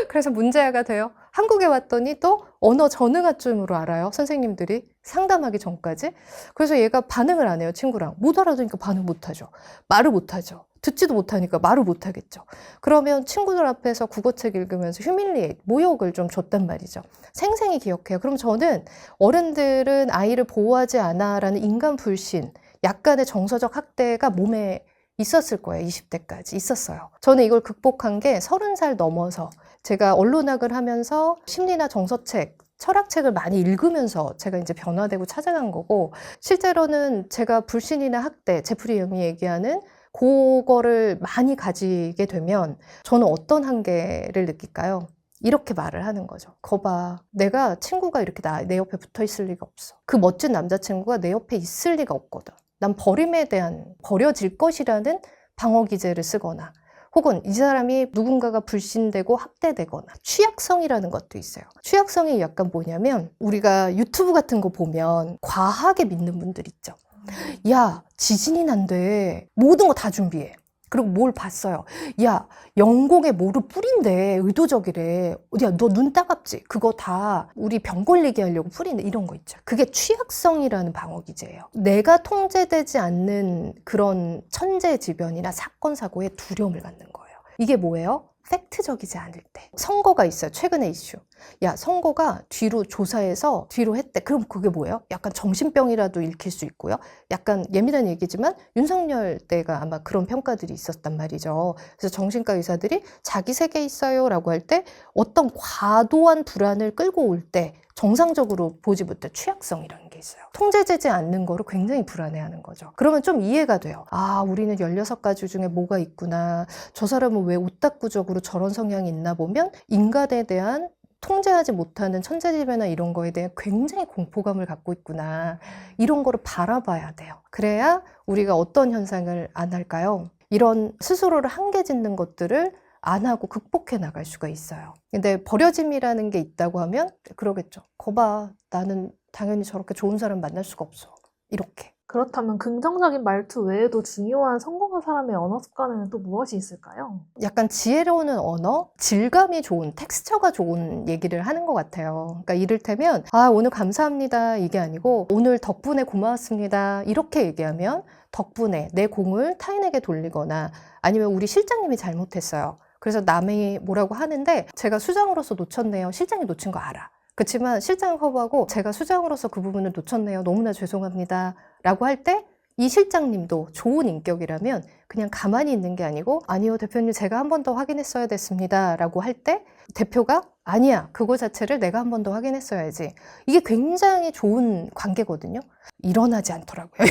그래서 문제가 돼요. 한국에 왔더니 또 언어 전응아쯤으로 알아요. 선생님들이 상담하기 전까지. 그래서 얘가 반응을 안 해요. 친구랑. 못 알아듣으니까 반응 못 하죠. 말을 못 하죠. 듣지도 못하니까 말을 못 하겠죠. 그러면 친구들 앞에서 국어책 읽으면서 휴밀리에이트, 모욕을 좀 줬단 말이죠. 생생히 기억해요. 그럼 저는 어른들은 아이를 보호하지 않아 라는 인간 불신, 약간의 정서적 학대가 몸에 있었을 거예요. 20대까지 있었어요. 저는 이걸 극복한 게 30살 넘어서 제가 언론학을 하면서 심리나 정서책, 철학책을 많이 읽으면서 제가 이제 변화되고 찾아간 거고, 실제로는 제가 불신이나 학대, 제프리 앵이 얘기하는 그거를 많이 가지게 되면 저는 어떤 한계를 느낄까요? 이렇게 말을 하는 거죠. 거봐, 내가 친구가 이렇게 내 옆에 붙어 있을 리가 없어. 그 멋진 남자친구가 내 옆에 있을 리가 없거든. 난 버림에 대한, 버려질 것이라는 방어 기제를 쓰거나, 혹은 이 사람이 누군가가 불신되고 학대되거나, 취약성이라는 것도 있어요. 취약성이 약간 뭐냐면, 우리가 유튜브 같은 거 보면 과하게 믿는 분들 있죠. 야, 지진이 난대. 모든 거 다 준비해. 그리고 뭘 봤어요. 야, 영공에 뭐를 뿌린대. 의도적이래. 야, 너 눈 따갑지? 그거 다 우리 병 걸리게 하려고 뿌린대. 이런 거 있죠. 그게 취약성이라는 방어 기제예요. 내가 통제되지 않는 그런 천재지변이나 사건, 사고에 두려움을 갖는 거예요. 이게 뭐예요? 팩트적이지 않을 때. 선거가 있어요. 최근의 이슈. 야, 선거가 뒤로 조사해서 뒤로 했대. 그럼 그게 뭐예요? 약간 정신병이라도 일으킬 수 있고요. 약간 예민한 얘기지만 윤석열 때가 아마 그런 평가들이 있었단 말이죠. 그래서 정신과 의사들이 자기 세계 있어요 라고 할 때 어떤 과도한 불안을 끌고 올 때 정상적으로 보지 못해 취약성이라는 게 있어요. 통제되지 않는 거로 굉장히 불안해하는 거죠. 그러면 좀 이해가 돼요. 우리는 16가지 중에 뭐가 있구나. 저 사람은 왜 오따꾸적으로 저런 성향이 있나 보면 인간에 대한 통제하지 못하는 천재지변이나 이런 거에 대해 굉장히 공포감을 갖고 있구나. 이런 거를 바라봐야 돼요. 그래야 우리가 어떤 현상을 안 할까요? 이런 스스로를 한계 짓는 것들을 안 하고 극복해 나갈 수가 있어요. 근데 버려짐이라는 게 있다고 하면 그러겠죠. 거봐, 나는 당연히 저렇게 좋은 사람 만날 수가 없어. 이렇게.
그렇다면 긍정적인 말투 외에도 중요한 성공한 사람의 언어 습관에는 또 무엇이 있을까요?
약간 지혜로운 언어, 질감이 좋은, 텍스처가 좋은 얘기를 하는 것 같아요. 그러니까 이를테면 오늘 감사합니다 이게 아니고 오늘 덕분에 고마웠습니다 이렇게 얘기하면 덕분에 내 공을 타인에게 돌리거나, 아니면 우리 실장님이 잘못했어요. 그래서 남이 뭐라고 하는데 제가 수장으로서 놓쳤네요. 실장이 놓친 거 알아. 그렇지만 실장을 커버하고 제가 수장으로서 그 부분을 놓쳤네요. 너무나 죄송합니다. 라고 할 때 이 실장님도 좋은 인격이라면 그냥 가만히 있는 게 아니고, 아니요 대표님 제가 한 번 더 확인했어야 됐습니다 라고 할 때 대표가 아니야, 그거 자체를 내가 한 번 더 확인했어야지. 이게 굉장히 좋은 관계거든요. 일어나지 않더라고요.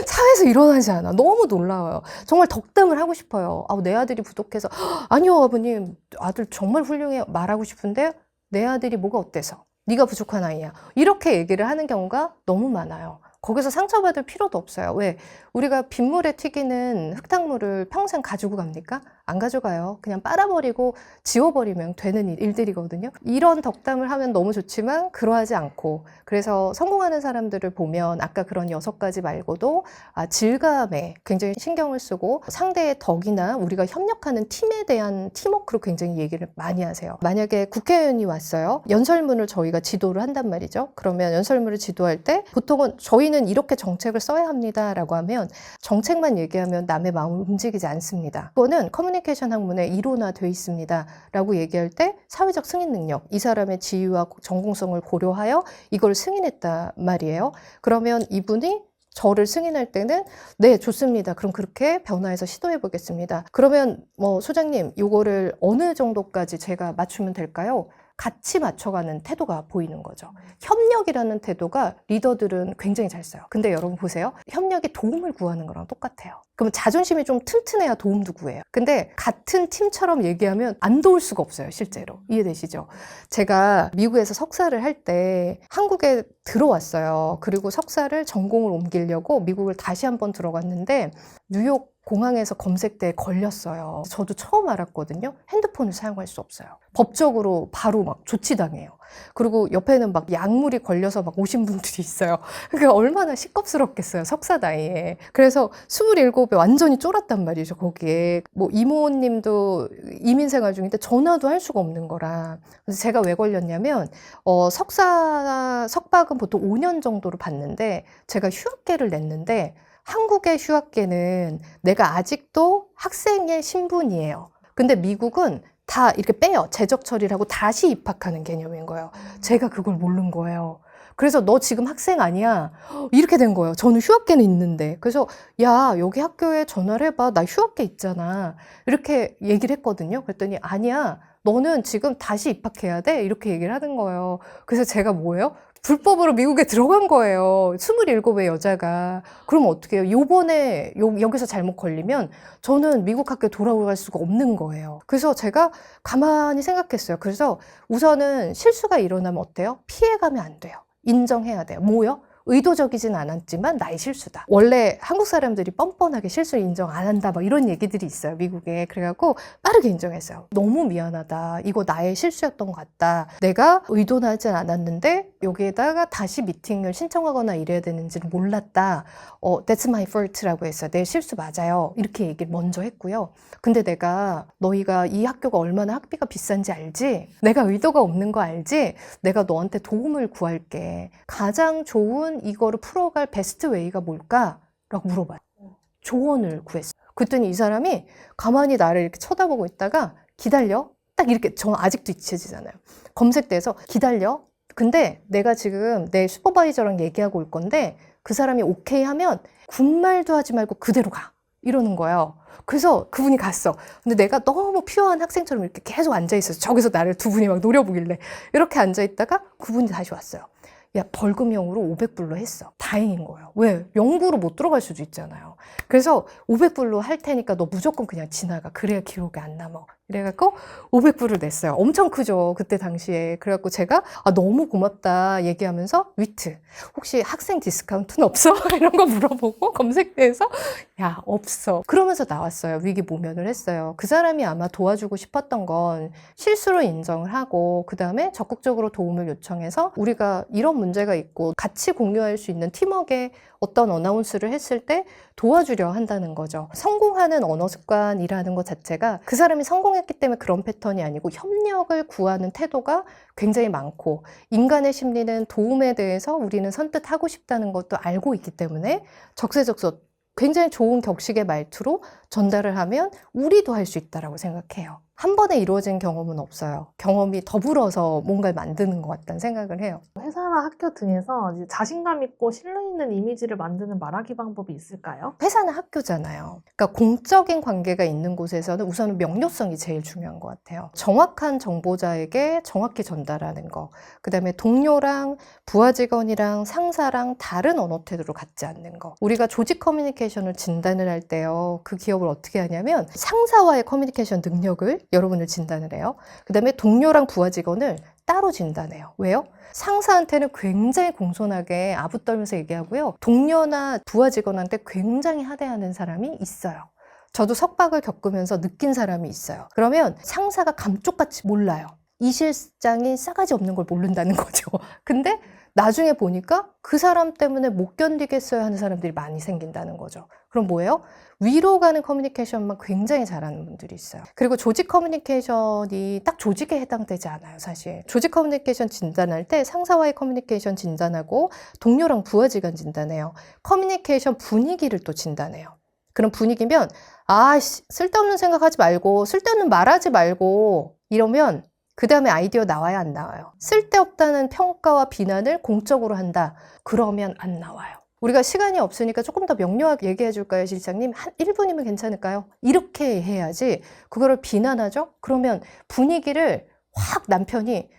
사회에서 일어나지 않아. 너무 놀라워요. 정말 덕담을 하고 싶어요. 내 아들이 부족해서. 아니요 아버님, 아들 정말 훌륭해요 말하고 싶은데 내 아들이 뭐가 어때서? 네가 부족한 아이야. 이렇게 얘기를 하는 경우가 너무 많아요. 거기서 상처받을 필요도 없어요. 왜? 우리가 빗물에 튀기는 흙탕물을 평생 가지고 갑니까? 안 가져가요. 그냥 빨아버리고 지워버리면 되는 일들이거든요. 이런 덕담을 하면 너무 좋지만 그러하지 않고, 그래서 성공하는 사람들을 보면 아까 그런 6가지 말고도 질감에 굉장히 신경을 쓰고 상대의 덕이나 우리가 협력하는 팀에 대한 팀워크로 굉장히 얘기를 많이 하세요. 만약에 국회의원이 왔어요. 연설문을 저희가 지도를 한단 말이죠. 그러면 연설문을 지도할 때 보통은 저희는 이렇게 정책을 써야 합니다라고 하면 정책만 얘기하면 남의 마음을 움직이지 않습니다. 그거는 커뮤니케이션 학문에 이론화되어 있습니다 라고 얘기할 때 사회적 승인 능력, 이 사람의 지위와 전공성을 고려하여 이걸 승인했단 말이에요. 그러면 이분이 저를 승인할 때는 네, 좋습니다. 그럼 그렇게 변화해서 시도해 보겠습니다. 그러면 소장님, 요거를 어느 정도까지 제가 맞추면 될까요? 같이 맞춰가는 태도가 보이는 거죠. 협력이라는 태도가 리더들은 굉장히 잘 써요. 근데 여러분 보세요. 협력이 도움을 구하는 거랑 똑같아요. 그러면 자존심이 좀 튼튼해야 도움도 구해요. 근데 같은 팀처럼 얘기하면 안 도울 수가 없어요, 실제로. 이해되시죠? 제가 미국에서 석사를 할 때 한국에 들어왔어요. 그리고 석사를 전공을 옮기려고 미국을 다시 한번 들어갔는데 뉴욕 공항에서 검색대에 걸렸어요. 저도 처음 알았거든요. 핸드폰을 사용할 수 없어요. 법적으로 바로 막 조치당해요. 그리고 옆에는 막 약물이 걸려서 막 오신 분들이 있어요. 그러니까 얼마나 시겁스럽겠어요, 석사 나이에. 그래서 27에 완전히 쫄았단 말이죠, 거기에. 이모님도 이민 생활 중인데 전화도 할 수가 없는 거라. 그래서 제가 왜 걸렸냐면, 석박은 보통 5년 정도로 받는데, 제가 휴학계를 냈는데, 한국의 휴학계는 내가 아직도 학생의 신분이에요. 근데 미국은 다 이렇게 빼요. 재적 처리를 하고 다시 입학하는 개념인 거예요. 제가 그걸 모른 거예요. 그래서 너 지금 학생 아니야? 이렇게 된 거예요. 저는 휴학계는 있는데. 그래서 야, 여기 학교에 전화를 해봐. 나 휴학계 있잖아. 이렇게 얘기를 했거든요. 그랬더니 아니야. 너는 지금 다시 입학해야 돼. 이렇게 얘기를 하는 거예요. 그래서 제가 뭐예요? 불법으로 미국에 들어간 거예요. 27의 여자가. 그럼 어떻게 해요? 요번에 여기서 잘못 걸리면 저는 미국 학교에 돌아갈 수가 없는 거예요. 그래서 제가 가만히 생각했어요. 그래서 우선은 실수가 일어나면 어때요? 피해가면 안 돼요. 인정해야 돼요. 뭐요? 의도적이진 않았지만 나의 실수다. 원래 한국 사람들이 뻔뻔하게 실수를 인정 안 한다 막 이런 얘기들이 있어요, 미국에. 그래갖고 빠르게 인정했어요. 너무 미안하다. 이거 나의 실수였던 것 같다. 내가 의도는 하진 않았는데 여기에다가 다시 미팅을 신청하거나 이래야 되는지를 몰랐다. That's my fault라고 했어요. 내 실수 맞아요. 이렇게 얘기를 먼저 했고요. 근데 내가 너희가 이 학교가 얼마나 학비가 비싼지 알지? 내가 의도가 없는 거 알지? 내가 너한테 도움을 구할게. 가장 좋은 이거를 풀어갈 베스트 웨이가 뭘까? 라고 물어봐요. 조언을 구했어요. 그랬더니 이 사람이 가만히 나를 이렇게 쳐다보고 있다가 기다려. 딱 이렇게, 저는 아직도 잊혀지잖아요. 검색대에서 기다려. 근데 내가 지금 내 슈퍼바이저랑 얘기하고 올 건데 그 사람이 오케이 하면 군말도 하지 말고 그대로 가. 이러는 거예요. 그래서 그분이 갔어. 근데 내가 너무 퓨어한 학생처럼 이렇게 계속 앉아있어서 저기서 나를 두 분이 막 노려보길래 이렇게 앉아있다가 그분이 다시 왔어요. 야, 벌금형으로 500불로 했어. 다행인 거예요. 왜? 영구로 못 들어갈 수도 있잖아요. 그래서 500불로 할 테니까 너 무조건 그냥 지나가. 그래야 기록에 안 남아. 이래갖고 500불을 냈어요. 엄청 크죠, 그때 당시에. 그래갖고 제가 너무 고맙다 얘기하면서 위트. 혹시 학생 디스카운트는 없어? 이런 거 물어보고 검색대에서 야, 없어. 그러면서 나왔어요. 위기 모면을 했어요. 그 사람이 아마 도와주고 싶었던 건 실수로 인정을 하고 그 다음에 적극적으로 도움을 요청해서 우리가 이런 문제가 있고 같이 공유할 수 있는 팀워크에 어떤 어나운스를 했을 때 도와주려 한다는 거죠. 성공하는 언어 습관이라는 것 자체가 그 사람이 성공했기 때문에 그런 패턴이 아니고 협력을 구하는 태도가 굉장히 많고 인간의 심리는 도움에 대해서 우리는 선뜻 하고 싶다는 것도 알고 있기 때문에 적세적소 굉장히 좋은 격식의 말투로 전달을 하면 우리도 할 수 있다고 생각해요. 한 번에 이루어진 경험은 없어요. 경험이 더불어서 뭔가를 만드는 것 같다는 생각을 해요.
회사나 학교 등에서 이제 자신감 있고 신뢰 있는 이미지를 만드는 말하기 방법이 있을까요?
회사는 학교잖아요. 그러니까 공적인 관계가 있는 곳에서는 우선은 명료성이 제일 중요한 것 같아요. 정확한 정보자에게 정확히 전달하는 거. 그 다음에 동료랑 부하 직원이랑 상사랑 다른 언어 태도로 갖지 않는 거. 우리가 조직 커뮤니케이션을 진단을 할 때요. 그 기업을 어떻게 하냐면 상사와의 커뮤니케이션 능력을 여러분을 진단을 해요. 그 다음에 동료랑 부하 직원을 따로 진단해요. 왜요? 상사한테는 굉장히 공손하게 아부떨면서 얘기하고요. 동료나 부하 직원한테 굉장히 하대하는 사람이 있어요. 저도 석박을 겪으면서 느낀 사람이 있어요. 그러면 상사가 감쪽같이 몰라요. 이 실장이 싸가지 없는 걸 모른다는 거죠. 근데 나중에 보니까 그 사람 때문에 못 견디겠어요 하는 사람들이 많이 생긴다는 거죠. 그럼 뭐예요? 위로 가는 커뮤니케이션만 굉장히 잘하는 분들이 있어요. 그리고 조직 커뮤니케이션이 딱 조직에 해당되지 않아요, 사실. 조직 커뮤니케이션 진단할 때 상사와의 커뮤니케이션 진단하고 동료랑 부하직원 진단해요. 커뮤니케이션 분위기를 또 진단해요. 그런 분위기면 쓸데없는 생각하지 말고 쓸데없는 말하지 말고 이러면 그 다음에 아이디어 나와야 안 나와요? 쓸데없다는 평가와 비난을 공적으로 한다. 그러면 안 나와요. 우리가 시간이 없으니까 조금 더 명료하게 얘기해 줄까요, 실장님? 한 1분이면 괜찮을까요? 이렇게 해야지. 그거를 비난하죠? 그러면 분위기를 확 남편이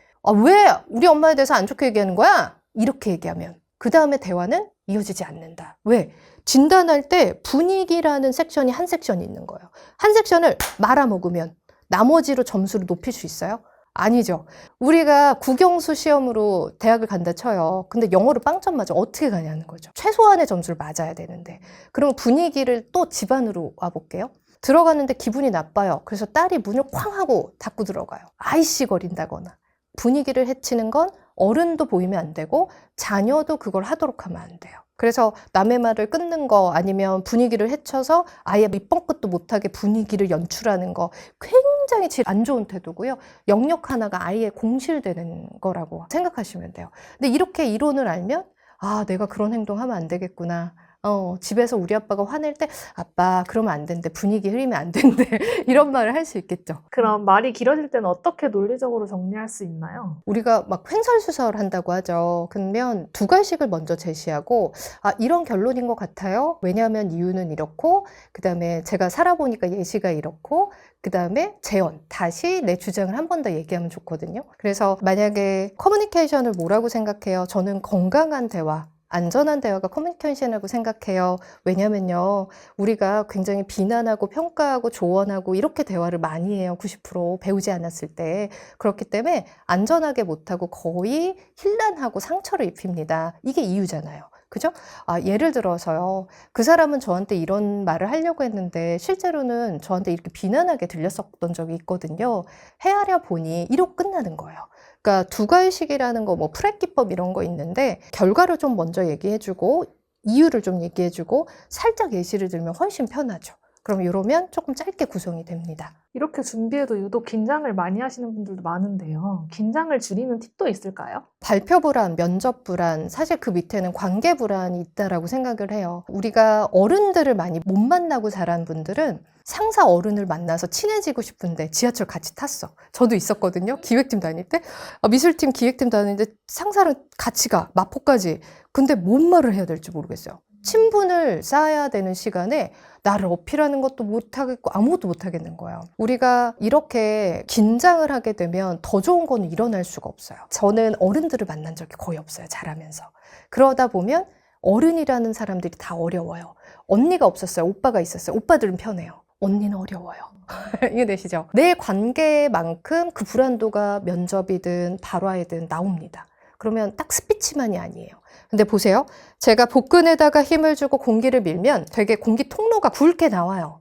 왜 우리 엄마에 대해서 안 좋게 얘기하는 거야? 이렇게 얘기하면 그 다음에 대화는 이어지지 않는다. 왜? 진단할 때 분위기라는 섹션이 한 섹션이 있는 거예요. 한 섹션을 말아먹으면 나머지로 점수를 높일 수 있어요? 아니죠. 우리가 국영수 시험으로 대학을 간다 쳐요. 근데 영어로 빵점 맞아. 어떻게 가냐는 거죠. 최소한의 점수를 맞아야 되는데. 그럼 분위기를 또 집안으로 와볼게요. 들어가는데 기분이 나빠요. 그래서 딸이 문을 쾅 하고 닫고 들어가요. 아이씨 거린다거나. 분위기를 해치는 건 어른도 보이면 안 되고 자녀도 그걸 하도록 하면 안 돼요. 그래서 남의 말을 끊는 거 아니면 분위기를 해쳐서 아예 밑번끝도 못하게 분위기를 연출하는 거 굉장히 질 안 좋은 태도고요. 영역 하나가 아예 공실되는 거라고 생각하시면 돼요. 근데 이렇게 이론을 알면 내가 그런 행동하면 안 되겠구나. 집에서 우리 아빠가 화낼 때 아빠 그러면 안 된대. 분위기 흐리면 안 된대. 이런 말을 할 수 있겠죠.
그럼 말이 길어질 때는 어떻게 논리적으로 정리할 수 있나요?
우리가 막 횡설수설 한다고 하죠. 그러면 두 가지를 먼저 제시하고 이런 결론인 것 같아요. 왜냐하면 이유는 이렇고 그 다음에 제가 살아보니까 예시가 이렇고 그 다음에 재현, 다시 내 주장을 한 번 더 얘기하면 좋거든요. 그래서 만약에 커뮤니케이션을 뭐라고 생각해요? 저는 건강한 대화, 안전한 대화가 커뮤니케이션이라고 생각해요. 왜냐면요, 우리가 굉장히 비난하고 평가하고 조언하고 이렇게 대화를 많이 해요. 90% 배우지 않았을 때. 그렇기 때문에 안전하게 못하고 거의 힐난하고 상처를 입힙니다. 이게 이유잖아요. 그죠? 예를 들어서요. 그 사람은 저한테 이런 말을 하려고 했는데 실제로는 저한테 이렇게 비난하게 들렸었던 적이 있거든요. 헤아려 보니 이로 끝나는 거예요. 그러니까 두괄식이라는 거, 프레기법 이런 거 있는데 결과를 좀 먼저 얘기해주고 이유를 좀 얘기해주고 살짝 예시를 들면 훨씬 편하죠. 그럼 이러면 조금 짧게 구성이 됩니다.
이렇게 준비해도 유독 긴장을 많이 하시는 분들도 많은데요. 긴장을 줄이는 팁도 있을까요?
발표 불안, 면접 불안, 사실 그 밑에는 관계 불안이 있다라고 생각을 해요. 우리가 어른들을 많이 못 만나고 자란 분들은 상사 어른을 만나서 친해지고 싶은데 지하철 같이 탔어. 저도 있었거든요. 기획팀 다닐 때. 미술팀 기획팀 다니는데 상사랑 같이 가. 마포까지. 근데 뭔 말을 해야 될지 모르겠어요. 친분을 쌓아야 되는 시간에 나를 어필하는 것도 못하겠고 아무것도 못하겠는 거예요. 우리가 이렇게 긴장을 하게 되면 더 좋은 거는 일어날 수가 없어요. 저는 어른들을 만난 적이 거의 없어요. 자라면서. 그러다 보면 어른이라는 사람들이 다 어려워요. 언니가 없었어요. 오빠가 있었어요. 오빠들은 편해요. 언니는 어려워요. 이해되시죠? 내 관계만큼 그 불안도가 면접이든 발화이든 나옵니다. 그러면 딱 스피치만이 아니에요. 근데 보세요. 제가 복근에다가 힘을 주고 공기를 밀면 되게 공기 통로가 굵게 나와요.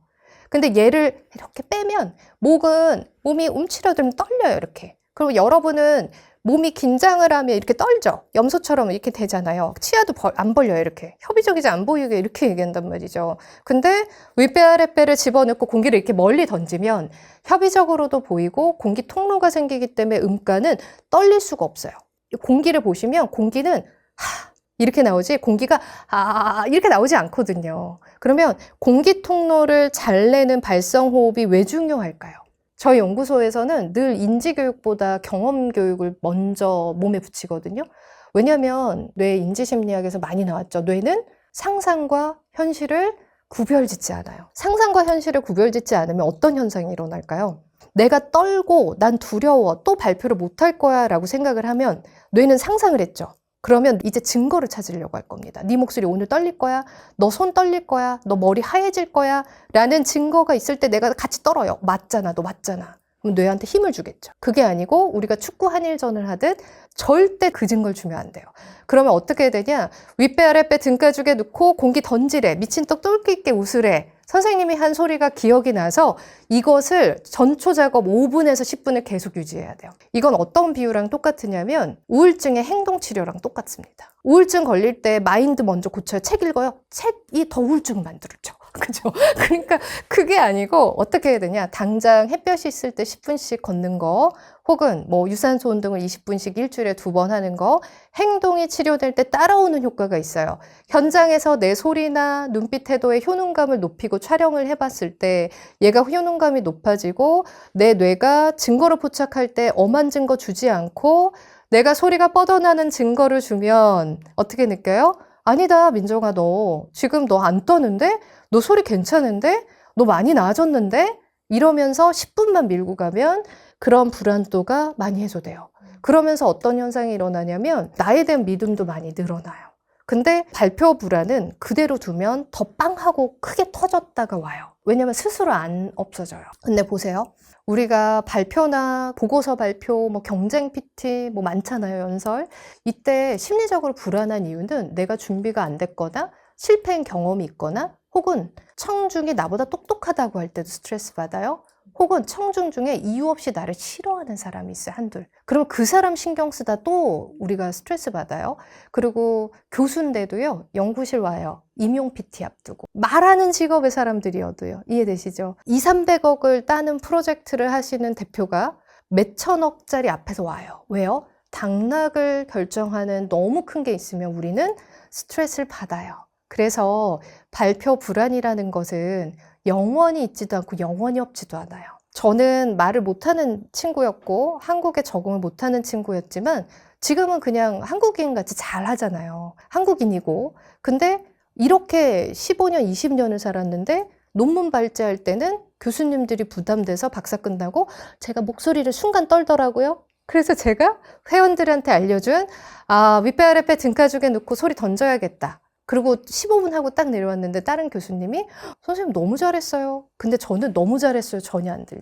근데 얘를 이렇게 빼면 몸이 움츠러들면 떨려요. 이렇게. 그리고 여러분은 몸이 긴장을 하면 이렇게 떨죠. 염소처럼 이렇게 되잖아요. 치아도 안 벌려요. 이렇게. 협의적이지 안 보이게 이렇게 얘기한단 말이죠. 근데 윗배 아랫배를 집어넣고 공기를 이렇게 멀리 던지면 협의적으로도 보이고 공기 통로가 생기기 때문에 음가는 떨릴 수가 없어요. 공기를 보시면 공기는 이렇게 나오지 공기가 이렇게 나오지 않거든요. 그러면 공기 통로를 잘 내는 발성호흡이 왜 중요할까요? 저희 연구소에서는 늘 인지교육보다 경험교육을 먼저 몸에 붙이거든요. 왜냐하면 뇌 인지심리학에서 많이 나왔죠. 뇌는 상상과 현실을 구별짓지 않아요. 상상과 현실을 구별짓지 않으면 어떤 현상이 일어날까요? 내가 떨고 난 두려워 또 발표를 못할 거야 라고 생각을 하면 뇌는 상상을 했죠. 그러면 이제 증거를 찾으려고 할 겁니다. 네 목소리 오늘 떨릴 거야? 너 손 떨릴 거야? 너 머리 하얘질 거야? 라는 증거가 있을 때 내가 같이 떨어요. 맞잖아, 너 맞잖아. 그럼 뇌한테 힘을 주겠죠. 그게 아니고 우리가 축구 한일전을 하듯 절대 그진 걸 주면 안 돼요. 그러면 어떻게 해야 되냐? 윗배 아랫배 등가죽에 넣고 공기 던지래. 미친 떡 똘끼 있게 웃으래. 선생님이 한 소리가 기억이 나서 이것을 전초 작업 5분에서 10분을 계속 유지해야 돼요. 이건 어떤 비유랑 똑같으냐면 우울증의 행동 치료랑 똑같습니다. 우울증 걸릴 때 마인드 먼저 고쳐요. 책 읽어요. 책이 더 우울증 만들죠. 그죠? 그러니까 그게 아니고 어떻게 해야 되냐? 당장 햇볕이 있을 때 10분씩 걷는 거, 혹은 뭐 유산소 운동을 20분씩 일주일에 2번 하는 거, 행동이 치료될 때 따라오는 효과가 있어요. 현장에서 내 소리나 눈빛 태도의 효능감을 높이고 촬영을 해봤을 때 얘가 효능감이 높아지고 내 뇌가 증거를 포착할 때 엄한 증거 주지 않고 내가 소리가 뻗어나는 증거를 주면 어떻게 느껴요? 아니다, 민정아, 너 지금 너 안 떠는데? 너 소리 괜찮은데? 너 많이 나아졌는데? 이러면서 10분만 밀고 가면 그런 불안도가 많이 해소돼요. 그러면서 어떤 현상이 일어나냐면 나에 대한 믿음도 많이 늘어나요. 근데 발표 불안은 그대로 두면 더 빵하고 크게 터졌다가 와요. 왜냐면 스스로 안 없어져요. 근데 보세요. 우리가 발표나 보고서 발표, 뭐 경쟁 PT 뭐 많잖아요, 연설. 이때 심리적으로 불안한 이유는 내가 준비가 안 됐거나 실패한 경험이 있거나 혹은 청중이 나보다 똑똑하다고 할 때도 스트레스 받아요. 혹은 청중 중에 이유 없이 나를 싫어하는 사람이 있어요, 한둘. 그럼 그 사람 신경 쓰다 또 우리가 스트레스 받아요. 그리고 교수인데도요, 연구실 와요. 임용 PT 앞두고. 말하는 직업의 사람들이어도요. 이해되시죠? 200~300억을 따는 프로젝트를 하시는 대표가 몇 천억짜리 앞에서 와요. 왜요? 당락을 결정하는 너무 큰 게 있으면 우리는 스트레스를 받아요. 그래서 발표 불안이라는 것은 영원히 있지도 않고 영원히 없지도 않아요. 저는 말을 못하는 친구였고 한국에 적응을 못하는 친구였지만 지금은 그냥 한국인같이 잘 하잖아요. 한국인이고. 근데 이렇게 15년, 20년을 살았는데 논문 발제할 때는 교수님들이 부담돼서 박사 끝나고 제가 목소리를 순간 떨더라고요. 그래서 제가 회원들한테 알려준 윗배 아랫배 등가죽에 넣고 소리 던져야겠다. 그리고 15분 하고 딱 내려왔는데 다른 교수님이 선생님 너무 잘했어요. 근데 저는 너무 잘했어요. 전혀 안 들려.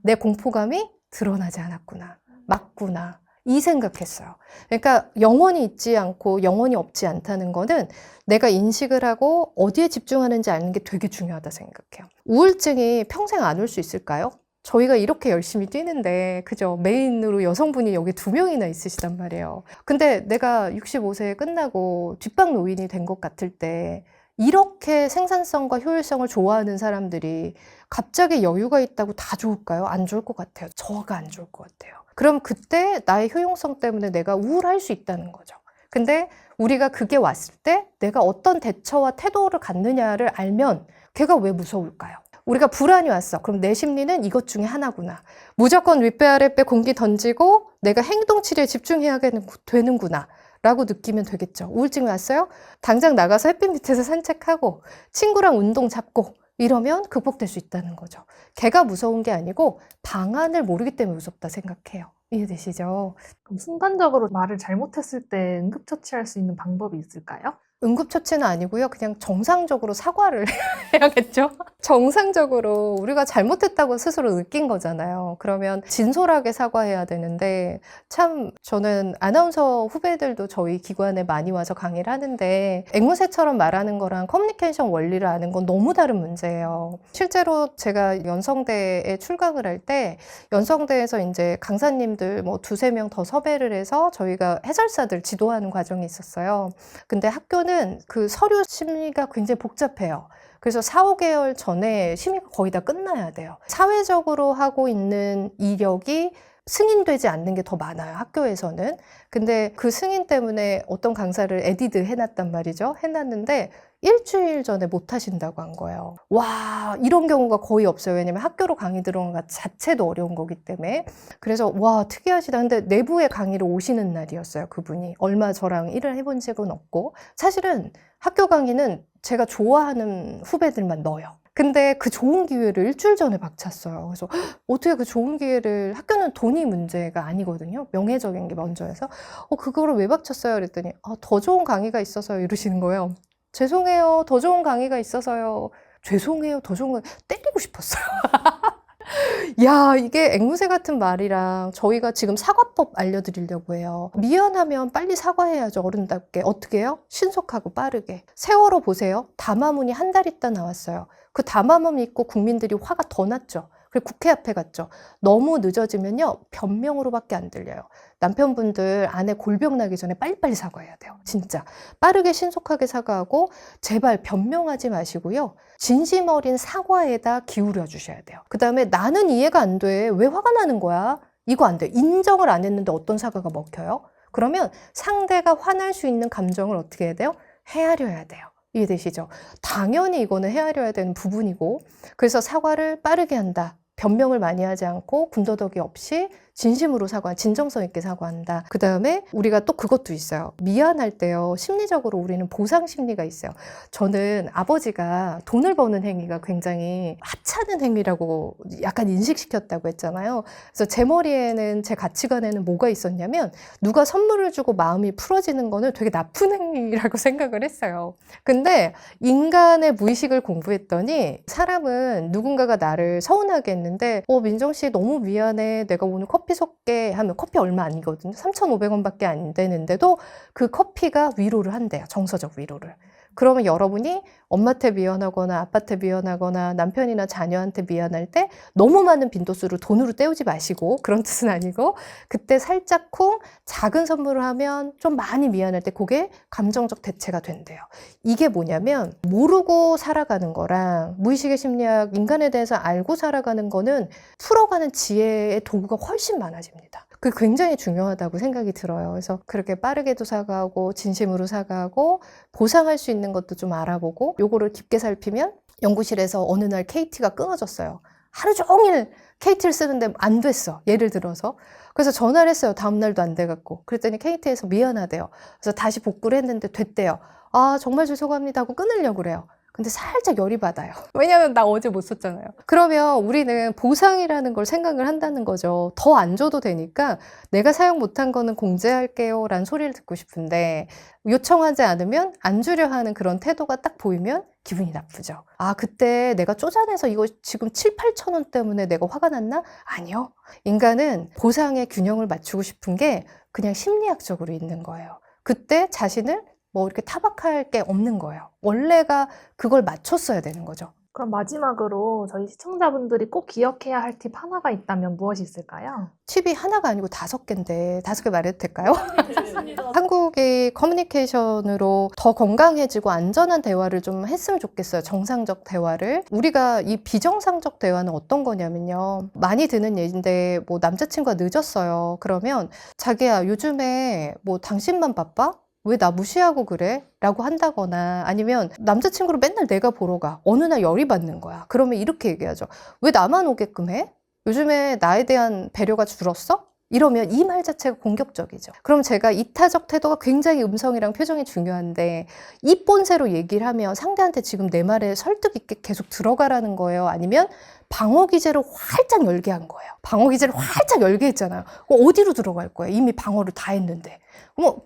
내 공포감이 드러나지 않았구나. 맞구나. 이 생각했어요. 그러니까 영원히 있지 않고 영원히 없지 않다는 거는 내가 인식을 하고 어디에 집중하는지 아는 게 되게 중요하다 생각해요. 우울증이 평생 안 올 수 있을까요? 저희가 이렇게 열심히 뛰는데, 그죠? 메인으로 여성분이 여기 2명이나 있으시단 말이에요. 근데 내가 65세에 끝나고 뒷방 노인이 된 것 같을 때, 이렇게 생산성과 효율성을 좋아하는 사람들이 갑자기 여유가 있다고 다 좋을까요? 안 좋을 것 같아요. 저가 안 좋을 것 같아요. 그럼 그때 나의 효용성 때문에 내가 우울할 수 있다는 거죠. 근데 우리가 그게 왔을 때 내가 어떤 대처와 태도를 갖느냐를 알면 걔가 왜 무서울까요? 우리가 불안이 왔어. 그럼 내 심리는 이것 중에 하나구나. 무조건 윗배 아랫배 공기 던지고 내가 행동치료에 집중해야 되는구나 라고 느끼면 되겠죠. 우울증이 왔어요? 당장 나가서 햇빛 밑에서 산책하고 친구랑 운동 잡고 이러면 극복될 수 있다는 거죠. 걔가 무서운 게 아니고 방안을 모르기 때문에 무섭다 생각해요. 이해되시죠?
그럼 순간적으로 말을 잘못했을 때 응급처치할 수 있는 방법이 있을까요?
응급처치는 아니고요. 그냥 정상적으로 사과를 해야겠죠. 정상적으로 우리가 잘못했다고 스스로 느낀 거잖아요. 그러면 진솔하게 사과해야 되는데 참 저는 아나운서 후배들도 저희 기관에 많이 와서 강의를 하는데 앵무새처럼 말하는 거랑 커뮤니케이션 원리를 아는 건 너무 다른 문제예요. 실제로 제가 연성대에 출강을 할 때 연성대에서 이제 강사님들 뭐 2~3명 더 섭외를 해서 저희가 해설사들 지도하는 과정이 있었어요. 근데 학교는 그 서류 심의가 굉장히 복잡해요. 그래서 4~5개월 전에 심의가 거의 다 끝나야 돼요. 사회적으로 하고 있는 이력이 승인되지 않는 게 더 많아요, 학교에서는. 근데 그 승인 때문에 어떤 강사를 에디드 해놨단 말이죠. 해놨는데 일주일 전에 못 하신다고 한 거예요. 와, 이런 경우가 거의 없어요. 왜냐면 학교로 강의 들어온 것 자체도 어려운 거기 때문에. 그래서 와, 특이하시다. 근데 내부의 강의를 오시는 날이었어요, 그분이. 얼마 저랑 일을 해본 적은 없고. 사실은 학교 강의는 제가 좋아하는 후배들만 넣어요. 근데 그 좋은 기회를 일주일 전에 박찼어요. 그래서 어떻게 그 좋은 기회를, 학교는 돈이 문제가 아니거든요. 명예적인 게 먼저여서 그거를 왜 박쳤어요? 그랬더니 더 좋은 강의가 있어서 이러시는 거예요. 죄송해요. 더 좋은 강의가 있어서요. 죄송해요. 더 좋은 강의. 때리고 싶었어요. 야, 이게 앵무새 같은 말이랑 저희가 지금 사과법 알려드리려고 해요. 미안하면 빨리 사과해야죠, 어른답게. 어떻게 해요? 신속하고 빠르게. 세월호 보세요. 담화문이 한 달 있다 나왔어요. 그 담화문 읽고 국민들이 화가 더 났죠. 그리고 국회 앞에 갔죠. 너무 늦어지면요, 변명으로밖에 안 들려요. 남편분들 아내 골병 나기 전에 빨리빨리 사과해야 돼요. 진짜. 빠르게 신속하게 사과하고 제발 변명하지 마시고요. 진심 어린 사과에다 기울여 주셔야 돼요. 그 다음에 나는 이해가 안 돼. 왜 화가 나는 거야? 이거 안 돼. 인정을 안 했는데 어떤 사과가 먹혀요? 그러면 상대가 화날 수 있는 감정을 어떻게 해야 돼요? 헤아려야 돼요. 이해되시죠? 당연히 이거는 헤아려야 되는 부분이고, 그래서 사과를 빠르게 한다. 변명을 많이 하지 않고 군더더기 없이 진심으로 진정성 있게 사과한다. 그 다음에 우리가 또 그것도 있어요. 미안할 때요, 심리적으로 우리는 보상 심리가 있어요. 저는 아버지가 돈을 버는 행위가 굉장히 하찮은 행위라고 약간 인식시켰다고 했잖아요. 그래서 제 머리에는, 제 가치관에는 뭐가 있었냐면, 누가 선물을 주고 마음이 풀어지는 거는 되게 나쁜 행위라고 생각을 했어요. 근데 인간의 무의식을 공부했더니 사람은 누군가가 나를 서운하게 했는데, 민정 씨 너무 미안해. 내가 오늘 커피 쏠게 하면 커피 얼마 아니거든요. 3,500원밖에 안 되는데도 그 커피가 위로를 한대요. 정서적 위로를. 그러면 여러분이 엄마한테 미안하거나 아빠한테 미안하거나 남편이나 자녀한테 미안할 때 너무 많은 빈도수를 돈으로 때우지 마시고, 그런 뜻은 아니고, 그때 살짝쿵 작은 선물을 하면 좀 많이 미안할 때 그게 감정적 대체가 된대요. 이게 뭐냐면, 모르고 살아가는 거랑 무의식의 심리학, 인간에 대해서 알고 살아가는 거는 풀어가는 지혜의 도구가 훨씬 많아집니다. 그게 굉장히 중요하다고 생각이 들어요. 그래서 그렇게 빠르게도 사과하고 진심으로 사과하고 보상할 수 있는 것도 좀 알아보고, 요거를 깊게 살피면, 연구실에서 어느 날 KT가 끊어졌어요. 하루 종일 KT를 쓰는데 안 됐어. 예를 들어서. 그래서 전화를 했어요. 다음 날도 안 돼갖고. 그랬더니 KT에서 미안하대요. 그래서 다시 복구를 했는데 됐대요. 아, 정말 죄송합니다 하고 끊으려고 그래요. 근데 살짝 열이 받아요. 왜냐면 나 어제 못 썼잖아요. 그러면 우리는 보상이라는 걸 생각을 한다는 거죠. 더 안 줘도 되니까 내가 사용 못한 거는 공제할게요 라는 소리를 듣고 싶은데, 요청하지 않으면 안 주려 하는 그런 태도가 딱 보이면 기분이 나쁘죠. 아, 그때 내가 쪼잔해서 이거 지금 7, 8천 원 때문에 내가 화가 났나? 아니요. 인간은 보상의 균형을 맞추고 싶은 게 그냥 심리학적으로 있는 거예요. 그때 자신을 뭐 이렇게 타박할 게 없는 거예요. 원래가 그걸 맞췄어야 되는 거죠.
그럼 마지막으로 저희 시청자분들이 꼭 기억해야 할 팁 하나가 있다면 무엇이 있을까요?
팁이 하나가 아니고 5개인데 5개 말해도 될까요? 한국이 커뮤니케이션으로 더 건강해지고 안전한 대화를 좀 했으면 좋겠어요. 정상적 대화를. 우리가 이 비정상적 대화는 어떤 거냐면요, 많이 드는 예인데, 뭐 남자친구가 늦었어요. 그러면 자기야, 요즘에 뭐 당신만 바빠? 왜 나 무시하고 그래? 라고 한다거나, 아니면 남자친구를 맨날 내가 보러 가. 어느 날 열이 받는 거야. 그러면 이렇게 얘기하죠. 왜 나만 오게끔 해? 요즘에 나에 대한 배려가 줄었어? 이러면 이 말 자체가 공격적이죠. 그럼 제가 이타적 태도가 굉장히 음성이랑 표정이 중요한데, 이 본새로 얘기를 하면 상대한테 지금 내 말에 설득 있게 계속 들어가라는 거예요? 아니면 방어 기제를 활짝 열게 한 거예요? 방어 기제를 활짝 열게 했잖아요. 어디로 들어갈 거예요? 이미 방어를 다 했는데.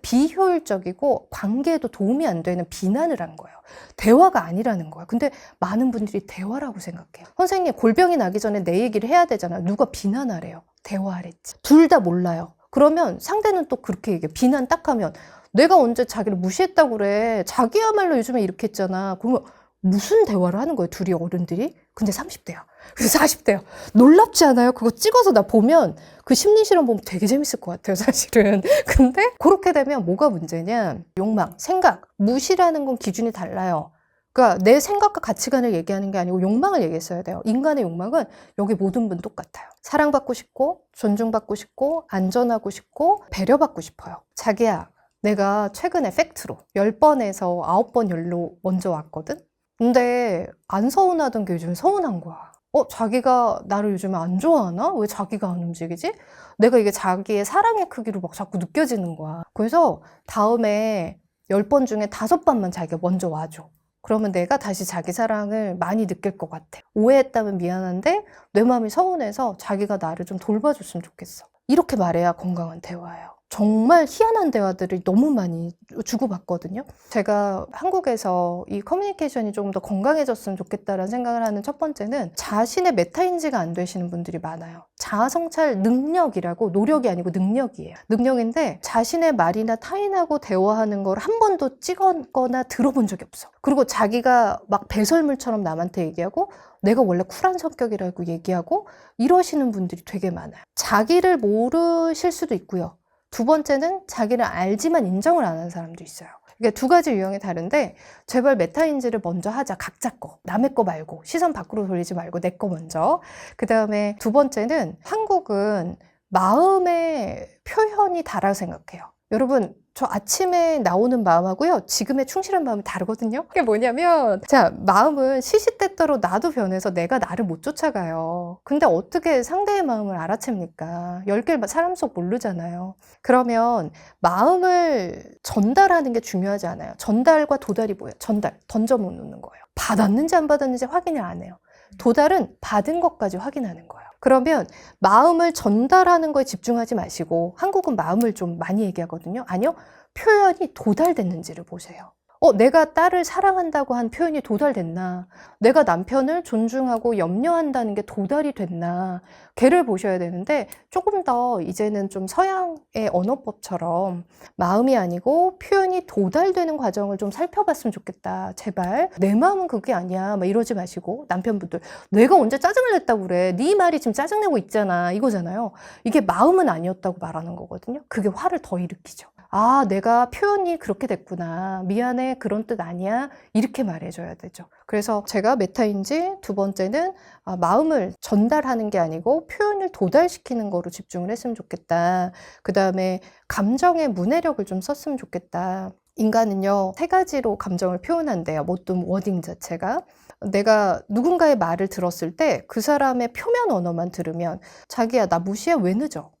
비효율적이고 관계에도 도움이 안 되는 비난을 한 거예요. 대화가 아니라는 거예요. 근데 많은 분들이 대화라고 생각해요. 선생님, 골병이 나기 전에 내 얘기를 해야 되잖아요. 누가 비난하래요? 대화하랬지. 둘 다 몰라요. 그러면 상대는 또 그렇게 얘기해요. 비난 딱 하면, 내가 언제 자기를 무시했다고 그래. 자기야말로 요즘에 이렇게 했잖아. 그러면 무슨 대화를 하는 거예요, 둘이, 어른들이? 근데 30대야. 그래서 40대야. 놀랍지 않아요? 그거 찍어서 나 보면, 그 심리 실험 보면 되게 재밌을 것 같아요, 사실은. 근데 그렇게 되면 뭐가 문제냐? 욕망, 생각, 무시라는 건 기준이 달라요. 그러니까 내 생각과 가치관을 얘기하는 게 아니고 욕망을 얘기했어야 돼요. 인간의 욕망은 여기 모든 분 똑같아요. 사랑받고 싶고, 존중받고 싶고, 안전하고 싶고, 배려받고 싶어요. 자기야, 내가 최근에 팩트로 10번에서 9번 연로 먼저 왔거든? 근데 안 서운하던 게 요즘 서운한 거야. 자기가 나를 요즘에 안 좋아하나? 왜 자기가 안 움직이지? 내가 이게 자기의 사랑의 크기로 막 자꾸 느껴지는 거야. 그래서 다음에 10번 중에 5번만 자기가 먼저 와줘. 그러면 내가 다시 자기 사랑을 많이 느낄 것 같아. 오해했다면 미안한데 내 마음이 서운해서 자기가 나를 좀 돌봐줬으면 좋겠어. 이렇게 말해야 건강한 대화예요. 정말 희한한 대화들을 너무 많이 주고받거든요. 제가 한국에서 이 커뮤니케이션이 조금 더 건강해졌으면 좋겠다라는 생각을 하는 첫 번째는 자신의 메타인지가 안 되시는 분들이 많아요. 자아성찰 능력이라고, 노력이 아니고 능력이에요. 능력인데 자신의 말이나 타인하고 대화하는 걸 한 번도 찍었거나 들어본 적이 없어. 그리고 자기가 막 배설물처럼 남한테 얘기하고 내가 원래 쿨한 성격이라고 얘기하고 이러시는 분들이 되게 많아요. 자기를 모르실 수도 있고요. 두 번째는 자기를 알지만 인정을 안 하는 사람도 있어요. 이게 두 가지 유형이 다른데 제발 메타인지를 먼저 하자. 각자 거. 남의 거 말고. 시선 밖으로 돌리지 말고 내 거 먼저. 그 다음에 두 번째는 한국은 마음의 표현이 다라고 생각해요. 여러분, 저 아침에 나오는 마음하고요, 지금의 충실한 마음이 다르거든요. 그게 뭐냐면, 자, 마음은 시시때때로 나도 변해서 내가 나를 못 쫓아가요. 근데 어떻게 상대의 마음을 알아챕니까? 10개 사람 속 모르잖아요. 그러면 마음을 전달하는 게 중요하지 않아요. 전달과 도달이 뭐예요? 전달, 던져놓는 거예요. 받았는지 안 받았는지 확인을 안 해요. 도달은 받은 것까지 확인하는 거예요. 그러면 마음을 전달하는 거에 집중하지 마시고, 한국은 마음을 좀 많이 얘기하거든요. 아니요, 표현이 도달됐는지를 보세요. 내가 딸을 사랑한다고 한 표현이 도달됐나? 내가 남편을 존중하고 염려한다는 게 도달이 됐나? 걔를 보셔야 되는데, 조금 더 이제는 좀 서양의 언어법처럼 마음이 아니고 표현이 도달되는 과정을 좀 살펴봤으면 좋겠다. 제발. 내 마음은 그게 아니야. 막 이러지 마시고, 남편분들, 내가 언제 짜증을 냈다고 그래? 네 말이 지금 짜증내고 있잖아. 이거잖아요. 이게 마음은 아니었다고 말하는 거거든요. 그게 화를 더 일으키죠. 아, 내가 표현이 그렇게 됐구나. 미안해. 그런 뜻 아니야. 이렇게 말해줘야 되죠. 그래서 제가 메타인지, 두 번째는 마음을 전달하는 게 아니고 표현을 도달시키는 거로 집중을 했으면 좋겠다. 그 다음에 감정의 문해력을 좀 썼으면 좋겠다. 인간은요, 3가지로 감정을 표현한대요. 모든 워딩 자체가. 내가 누군가의 말을 들었을 때 그 사람의 표면 언어만 들으면 자기야, 나 무시해? 왜 늦어?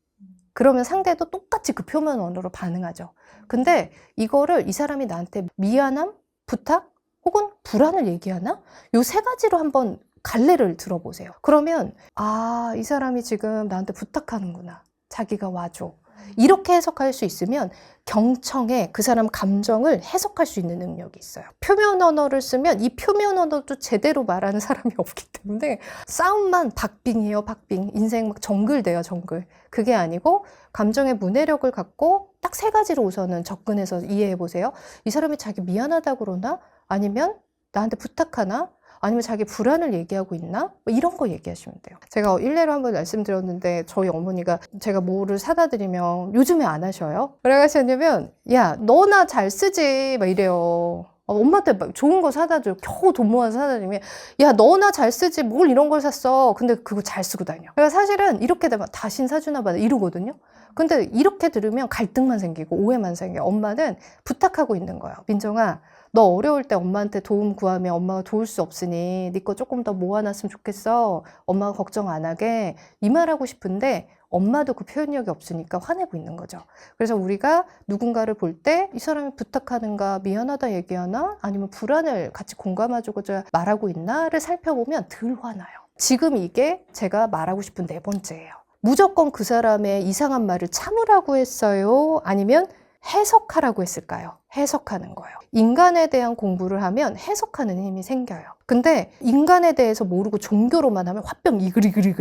그러면 상대도 똑같이 그 표면 언어로 반응하죠. 근데 이거를 이 사람이 나한테 미안함, 부탁, 혹은 불안을 얘기하나? 요 3가지로 한번 갈래를 들어보세요. 그러면 아, 이 사람이 지금 나한테 부탁하는구나. 자기가 와줘. 이렇게 해석할 수 있으면 경청에 그 사람 감정을 해석할 수 있는 능력이 있어요. 표면 언어를 쓰면 이 표면 언어도 제대로 말하는 사람이 없기 때문에 싸움만 박빙이에요, 박빙. 인생 막 정글 돼요, 정글. 그게 아니고 감정의 문해력을 갖고 딱 3가지로 우선은 접근해서 이해해 보세요. 이 사람이 자기 미안하다고 그러나? 아니면 나한테 부탁하나? 아니면 자기 불안을 얘기하고 있나? 뭐 이런 거 얘기하시면 돼요. 제가 일례로 한번 말씀드렸는데 저희 어머니가 제가 뭐를 사다 드리면 요즘에 안 하셔요. 뭐라고 하셨냐면 야, 너나 잘 쓰지 막 이래요. 엄마한테 막 좋은 거 사다 줘. 겨우 돈 모아서 사다 드리면 야, 너나 잘 쓰지 뭘 이런 걸 샀어. 근데 그거 잘 쓰고 다녀. 그러니까 사실은 이렇게 되면 다신 사주나 봐 이러거든요. 근데 이렇게 들으면 갈등만 생기고 오해만 생겨요. 엄마는 부탁하고 있는 거예요. 민정아, 너 어려울 때 엄마한테 도움 구하면 엄마가 도울 수 없으니 네 거 조금 더 모아놨으면 좋겠어. 엄마가 걱정 안 하게. 이 말하고 싶은데 엄마도 그 표현력이 없으니까 화내고 있는 거죠. 그래서 우리가 누군가를 볼 때 이 사람이 부탁하는가, 미안하다 얘기하나, 아니면 불안을 같이 공감해주고자 말하고 있나를 살펴보면 덜 화나요. 지금 이게 제가 말하고 싶은 4번째예요. 무조건 그 사람의 이상한 말을 참으라고 했어요? 아니면 해석하라고 했을까요? 해석하는 거예요. 인간에 대한 공부를 하면 해석하는 힘이 생겨요. 근데 인간에 대해서 모르고 종교로만 하면 화병 이글이글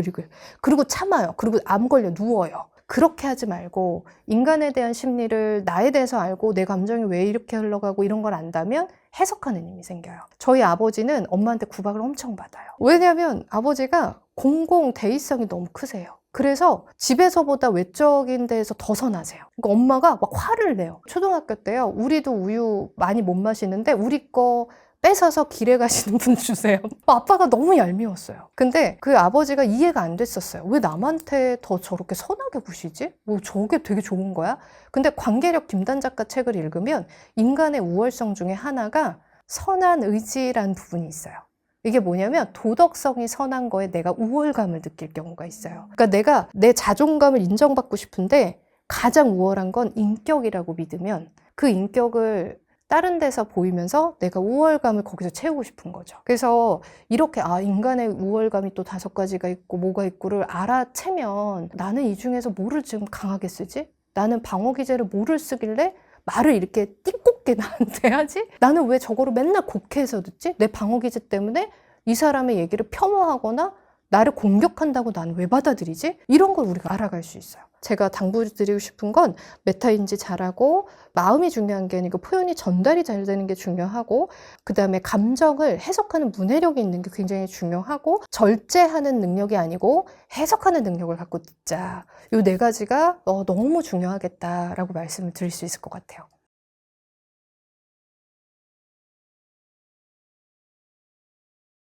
그리고 참아요. 그리고 암 걸려 누워요. 그렇게 하지 말고 인간에 대한 심리를 나에 대해서 알고 내 감정이 왜 이렇게 흘러가고 이런 걸 안다면 해석하는 힘이 생겨요. 저희 아버지는 엄마한테 구박을 엄청 받아요. 왜냐하면 아버지가 공공 대의성이 너무 크세요. 그래서 집에서보다 외적인 데에서 더 선하세요. 그러니까 엄마가 막 화를 내요. 초등학교 때요. 우리도 우유 많이 못 마시는데 우리 거 뺏어서 길에 가시는 분 주세요. 아빠가 너무 얄미웠어요. 근데 그 아버지가 이해가 안 됐었어요. 왜 남한테 더 저렇게 선하게 구시지? 뭐 저게 되게 좋은 거야? 근데 관계력 김단 작가 책을 읽으면 인간의 우월성 중에 하나가 선한 의지라는 부분이 있어요. 이게 뭐냐면 도덕성이 선한 거에 내가 우월감을 느낄 경우가 있어요. 그러니까 내가 내 자존감을 인정받고 싶은데 가장 우월한 건 인격이라고 믿으면 그 인격을 다른 데서 보이면서 내가 우월감을 거기서 채우고 싶은 거죠. 그래서 이렇게 인간의 우월감이 또 5가지가 있고 뭐가 있고를 알아채면 나는 이 중에서 뭐를 지금 강하게 쓰지? 나는 방어 기제를 뭐를 쓰길래 말을 이렇게 띠껍게 나한테 하지? 나는 왜 저거를 맨날 곡해서 듣지? 내 방어 기제 때문에 이 사람의 얘기를 폄하하거나 나를 공격한다고 나는 왜 받아들이지? 이런 걸 우리가 알아갈 수 있어요. 제가 당부드리고 싶은 건 메타인지 잘하고 마음이 중요한 게 아니고 표현이 전달이 잘 되는 게 중요하고 그 다음에 감정을 해석하는 문해력이 있는 게 굉장히 중요하고 절제하는 능력이 아니고 해석하는 능력을 갖고 듣자. 이 네 가지가 너무 중요하겠다라고 말씀을 드릴 수 있을 것 같아요.